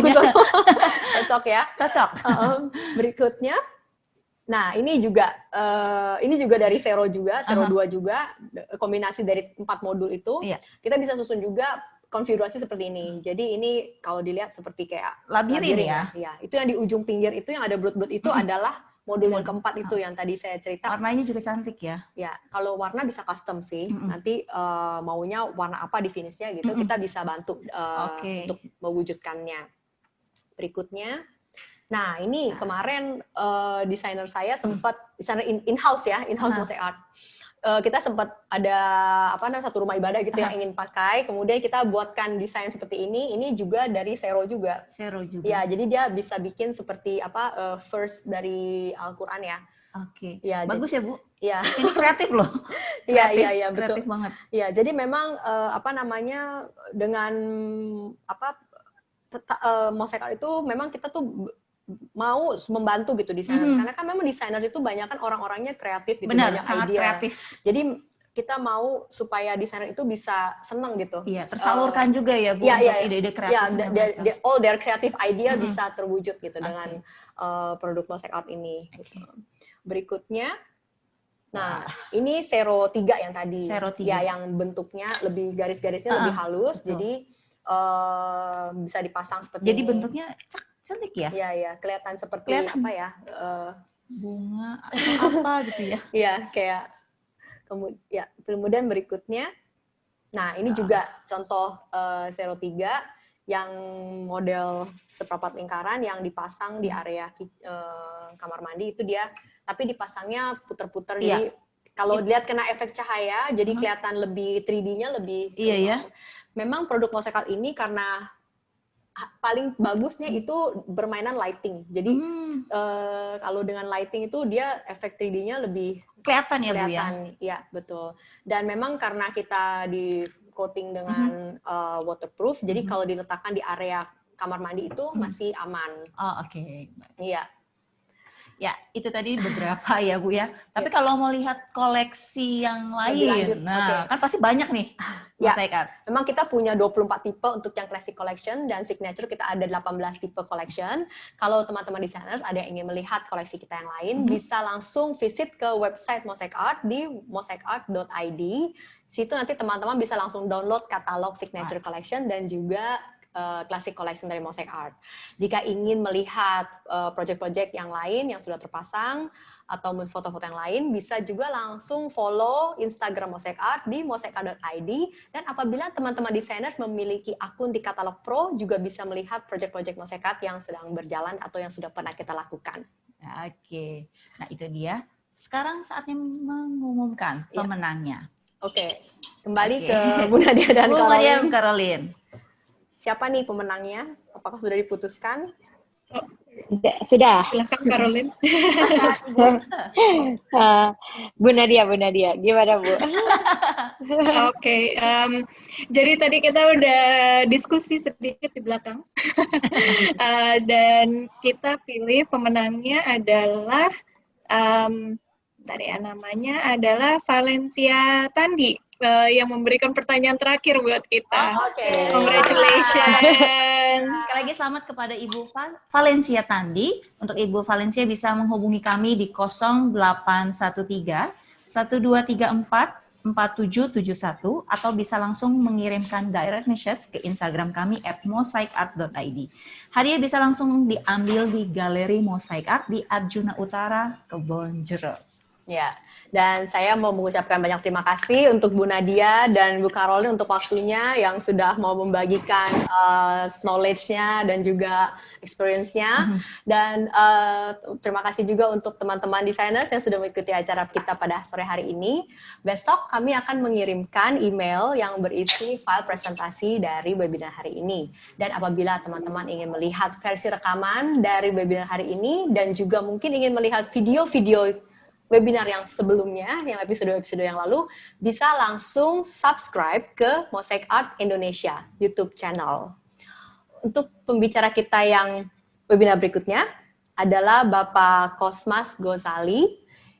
Speaker 2: Cocok ya.
Speaker 1: Cocok.
Speaker 2: Berikutnya, nah ini juga dari Zero 2 juga, kombinasi dari 4 modul itu.
Speaker 1: Iya.
Speaker 2: Kita bisa susun juga konfigurasi seperti ini. Jadi ini kalau dilihat seperti kayak
Speaker 1: labirin ya.
Speaker 2: Ya, itu yang di ujung pinggir itu yang ada bulut-bulut itu adalah modul yang keempat itu yang tadi saya cerita.
Speaker 1: Warnanya juga cantik ya.
Speaker 2: Ya, kalau warna bisa custom sih. Nanti maunya warna apa di finish-nya gitu, kita bisa bantu untuk mewujudkannya. Berikutnya, nah ini kemarin desainer saya sempat, desainer in-house ya, in-house mosaic art. Kita sempat ada satu rumah ibadah gitu yang ingin pakai, kemudian kita buatkan desain seperti ini juga dari Zero juga.
Speaker 1: Zero juga.
Speaker 2: Ya, jadi dia bisa bikin seperti first dari Al-Qur'an ya.
Speaker 1: Oke.
Speaker 2: Ya,
Speaker 1: bagus ya Bu.
Speaker 2: Iya.
Speaker 1: Ini kreatif loh.
Speaker 2: Iya, betul.
Speaker 1: Kreatif banget.
Speaker 2: Iya, jadi memang dengan mosaic art itu memang kita tuh mau membantu gitu desainer, karena kan memang desainer itu banyak kan orang-orangnya kreatif gitu,
Speaker 1: benar,
Speaker 2: banyak
Speaker 1: sangat
Speaker 2: ide.
Speaker 1: Kreatif.
Speaker 2: Jadi kita mau supaya desainer itu bisa senang gitu.
Speaker 1: Iya, tersalurkan juga ya Bu untuk ide-ide kreatif.
Speaker 2: Iya, all their creative idea bisa terwujud gitu dengan produk mosaic art ini. Gitu. Berikutnya, nah ini Zero 3 yang tadi.
Speaker 1: Zero 3.
Speaker 2: Ya, yang bentuknya lebih garis-garisnya lebih halus,
Speaker 1: betul.
Speaker 2: jadi bisa dipasang seperti
Speaker 1: jadi
Speaker 2: ini.
Speaker 1: Bentuknya cantik ya?
Speaker 2: Iya, kelihatan seperti apa ya?
Speaker 1: Bunga atau apa gitu ya?
Speaker 2: Iya, kayak kemudian berikutnya. Nah, ini juga contoh Zero 3 yang model seperempat lingkaran yang dipasang di area kamar mandi itu dia, tapi dipasangnya puter-puter. Jadi kalau dilihat kena efek cahaya, jadi kelihatan lebih 3D-nya lebih.
Speaker 1: Iya ya.
Speaker 2: Memang produk mosaic art ini karena paling bagusnya itu bermainan lighting. Jadi kalau dengan lighting itu dia efek 3D-nya lebih
Speaker 1: kelihatan ya Bu ya.
Speaker 2: Iya, betul. Dan memang karena kita di coating dengan waterproof, jadi kalau diletakkan di area kamar mandi itu masih aman.
Speaker 1: Oh, oke.
Speaker 2: Iya.
Speaker 1: Ya, itu tadi beberapa ya Bu ya. Tapi kalau mau lihat koleksi yang lain, kan pasti banyak nih mosaic art.
Speaker 2: Memang kita punya 24 tipe untuk yang classic collection, dan signature kita ada 18 tipe collection. Kalau teman-teman designers ada yang ingin melihat koleksi kita yang lain, bisa langsung visit ke website Mosaic Art di mosaicart.id. Situ nanti teman-teman bisa langsung download katalog signature collection dan juga classic collection dari Mosaic Art. Jika ingin melihat project-project yang lain yang sudah terpasang atau foto-foto yang lain, bisa juga langsung follow Instagram Mosaic Art di mosaicart.id. Dan apabila teman-teman designers memiliki akun di Katalog Pro, juga bisa melihat project-project Mosaic Art yang sedang berjalan atau yang sudah pernah kita lakukan.
Speaker 1: Oke, nah itu dia. Sekarang saatnya mengumumkan pemenangnya.
Speaker 2: Oke, kembali ke Bu Nadia dan
Speaker 1: Bu Nadia dan Caroline.
Speaker 2: Siapa nih pemenangnya? Apakah sudah diputuskan?
Speaker 3: Sudah.
Speaker 4: Silakan Caroline.
Speaker 3: Bu Nadia, gimana Bu?
Speaker 4: Oke, jadi tadi kita udah diskusi sedikit di belakang, dan kita pilih pemenangnya adalah, namanya adalah Valencia Tandi. Yang memberikan pertanyaan terakhir buat kita. Congratulations.
Speaker 1: Sekali lagi selamat kepada Ibu Valencia Tandi. Untuk Ibu Valencia bisa menghubungi kami di 0813 1234 4771 atau bisa langsung mengirimkan direct message ke Instagram kami @mosaicart.id. Hadiah bisa langsung diambil di Galeri Mosaic Art di Arjuna Utara, Kebonjeruk.
Speaker 2: Ya. Dan saya mau mengucapkan banyak terima kasih untuk Bu Nadia dan Bu Caroline untuk waktunya yang sudah mau membagikan knowledge-nya dan juga experience-nya. Dan terima kasih juga untuk teman-teman designers yang sudah mengikuti acara kita pada sore hari ini. Besok kami akan mengirimkan email yang berisi file presentasi dari webinar hari ini. Dan apabila teman-teman ingin melihat versi rekaman dari webinar hari ini dan juga mungkin ingin melihat video-video webinar yang sebelumnya, yang episode-episode yang lalu, bisa langsung subscribe ke Mosaic Art Indonesia YouTube channel. Untuk pembicara kita yang webinar berikutnya adalah Bapak Cosmas Gozali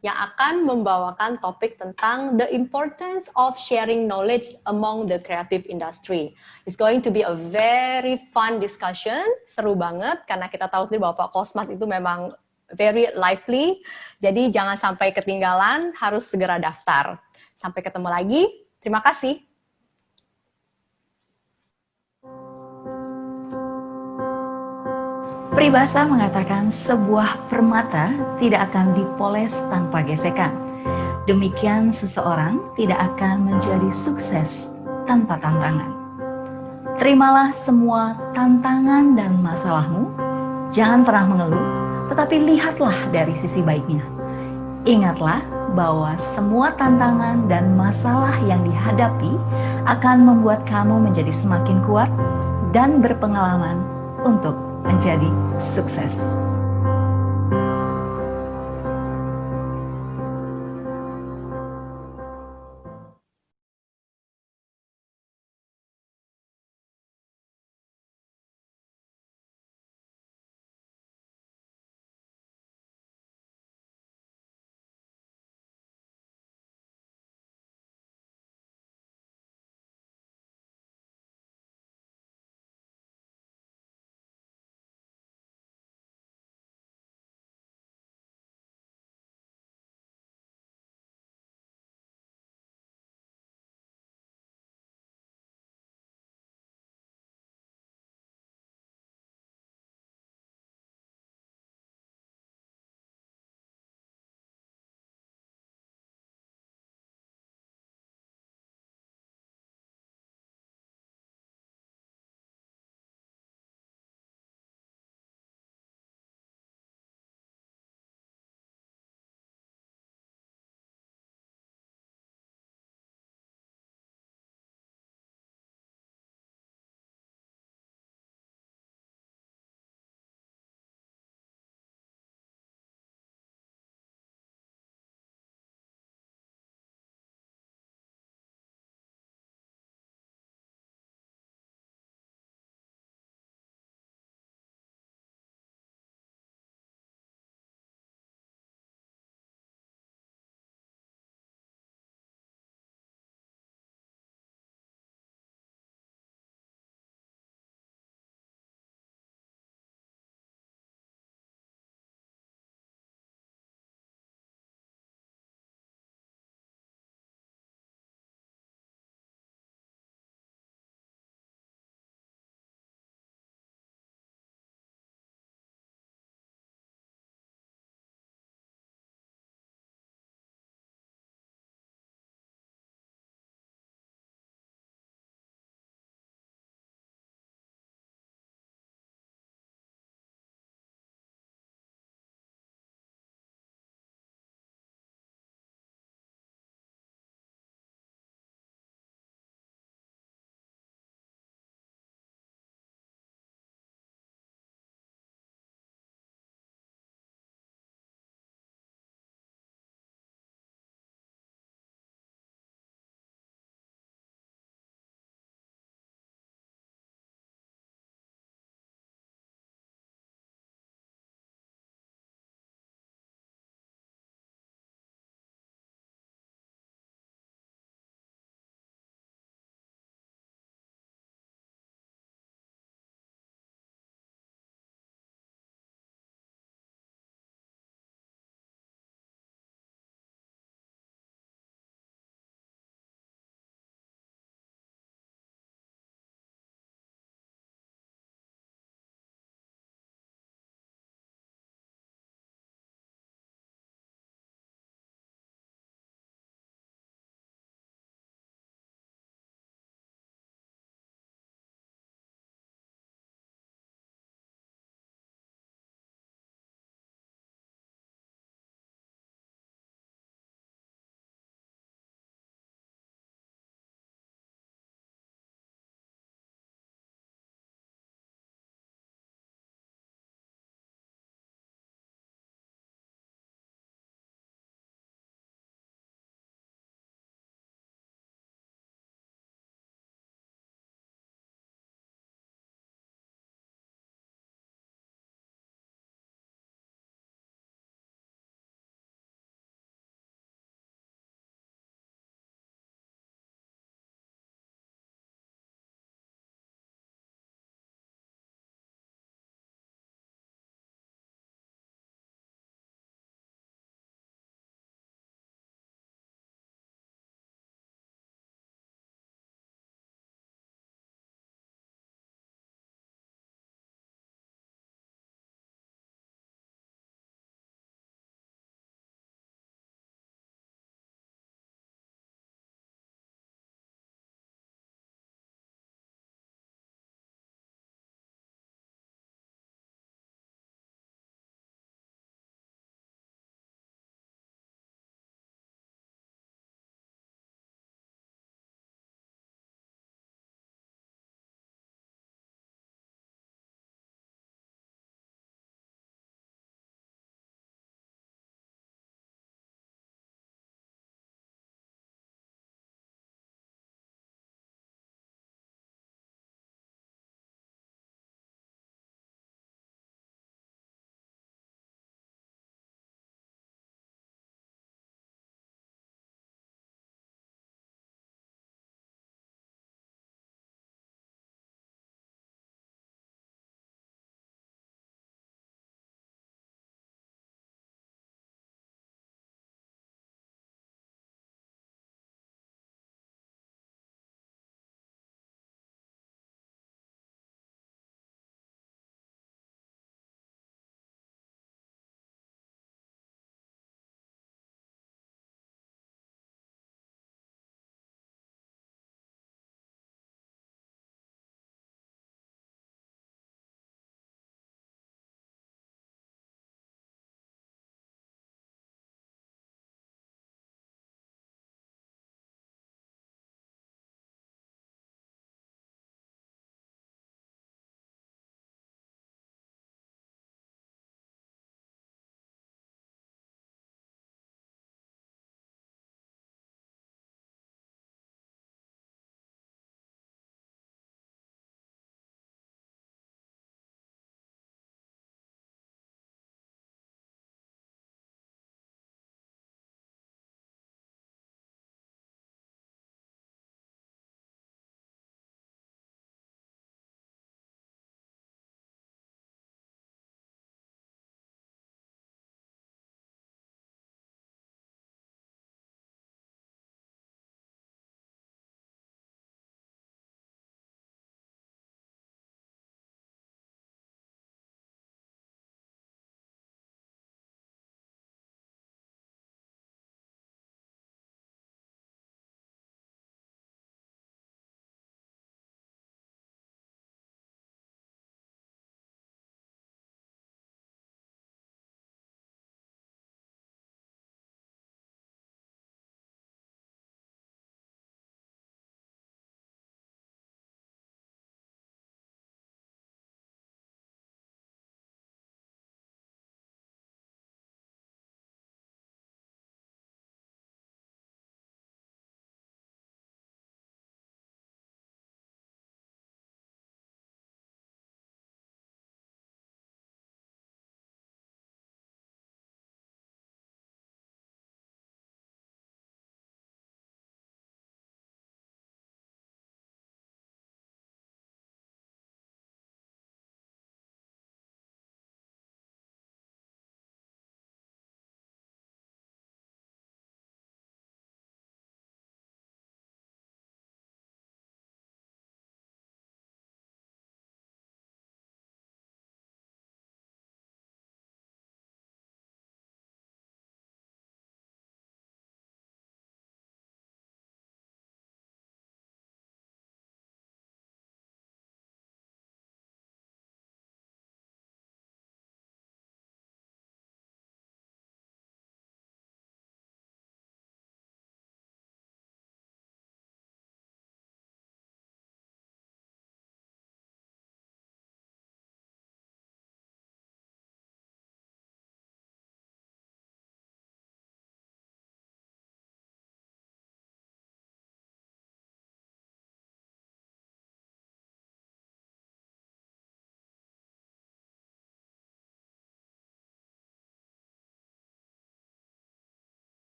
Speaker 2: yang akan membawakan topik tentang the importance of sharing knowledge among the creative industry. It's going to be a very fun discussion, seru banget karena kita tahu sendiri bahwa Pak Cosmas itu memang very lively, jadi jangan sampai ketinggalan, harus segera daftar. Sampai ketemu lagi, terima kasih.
Speaker 1: Peribahasa mengatakan sebuah permata tidak akan dipoles tanpa gesekan. Demikian seseorang tidak akan menjadi sukses tanpa tantangan. Terimalah semua tantangan dan masalahmu, jangan pernah mengeluh, tetapi lihatlah dari sisi baiknya. Ingatlah bahwa semua tantangan dan masalah yang dihadapi akan membuat kamu menjadi semakin kuat dan berpengalaman untuk menjadi sukses.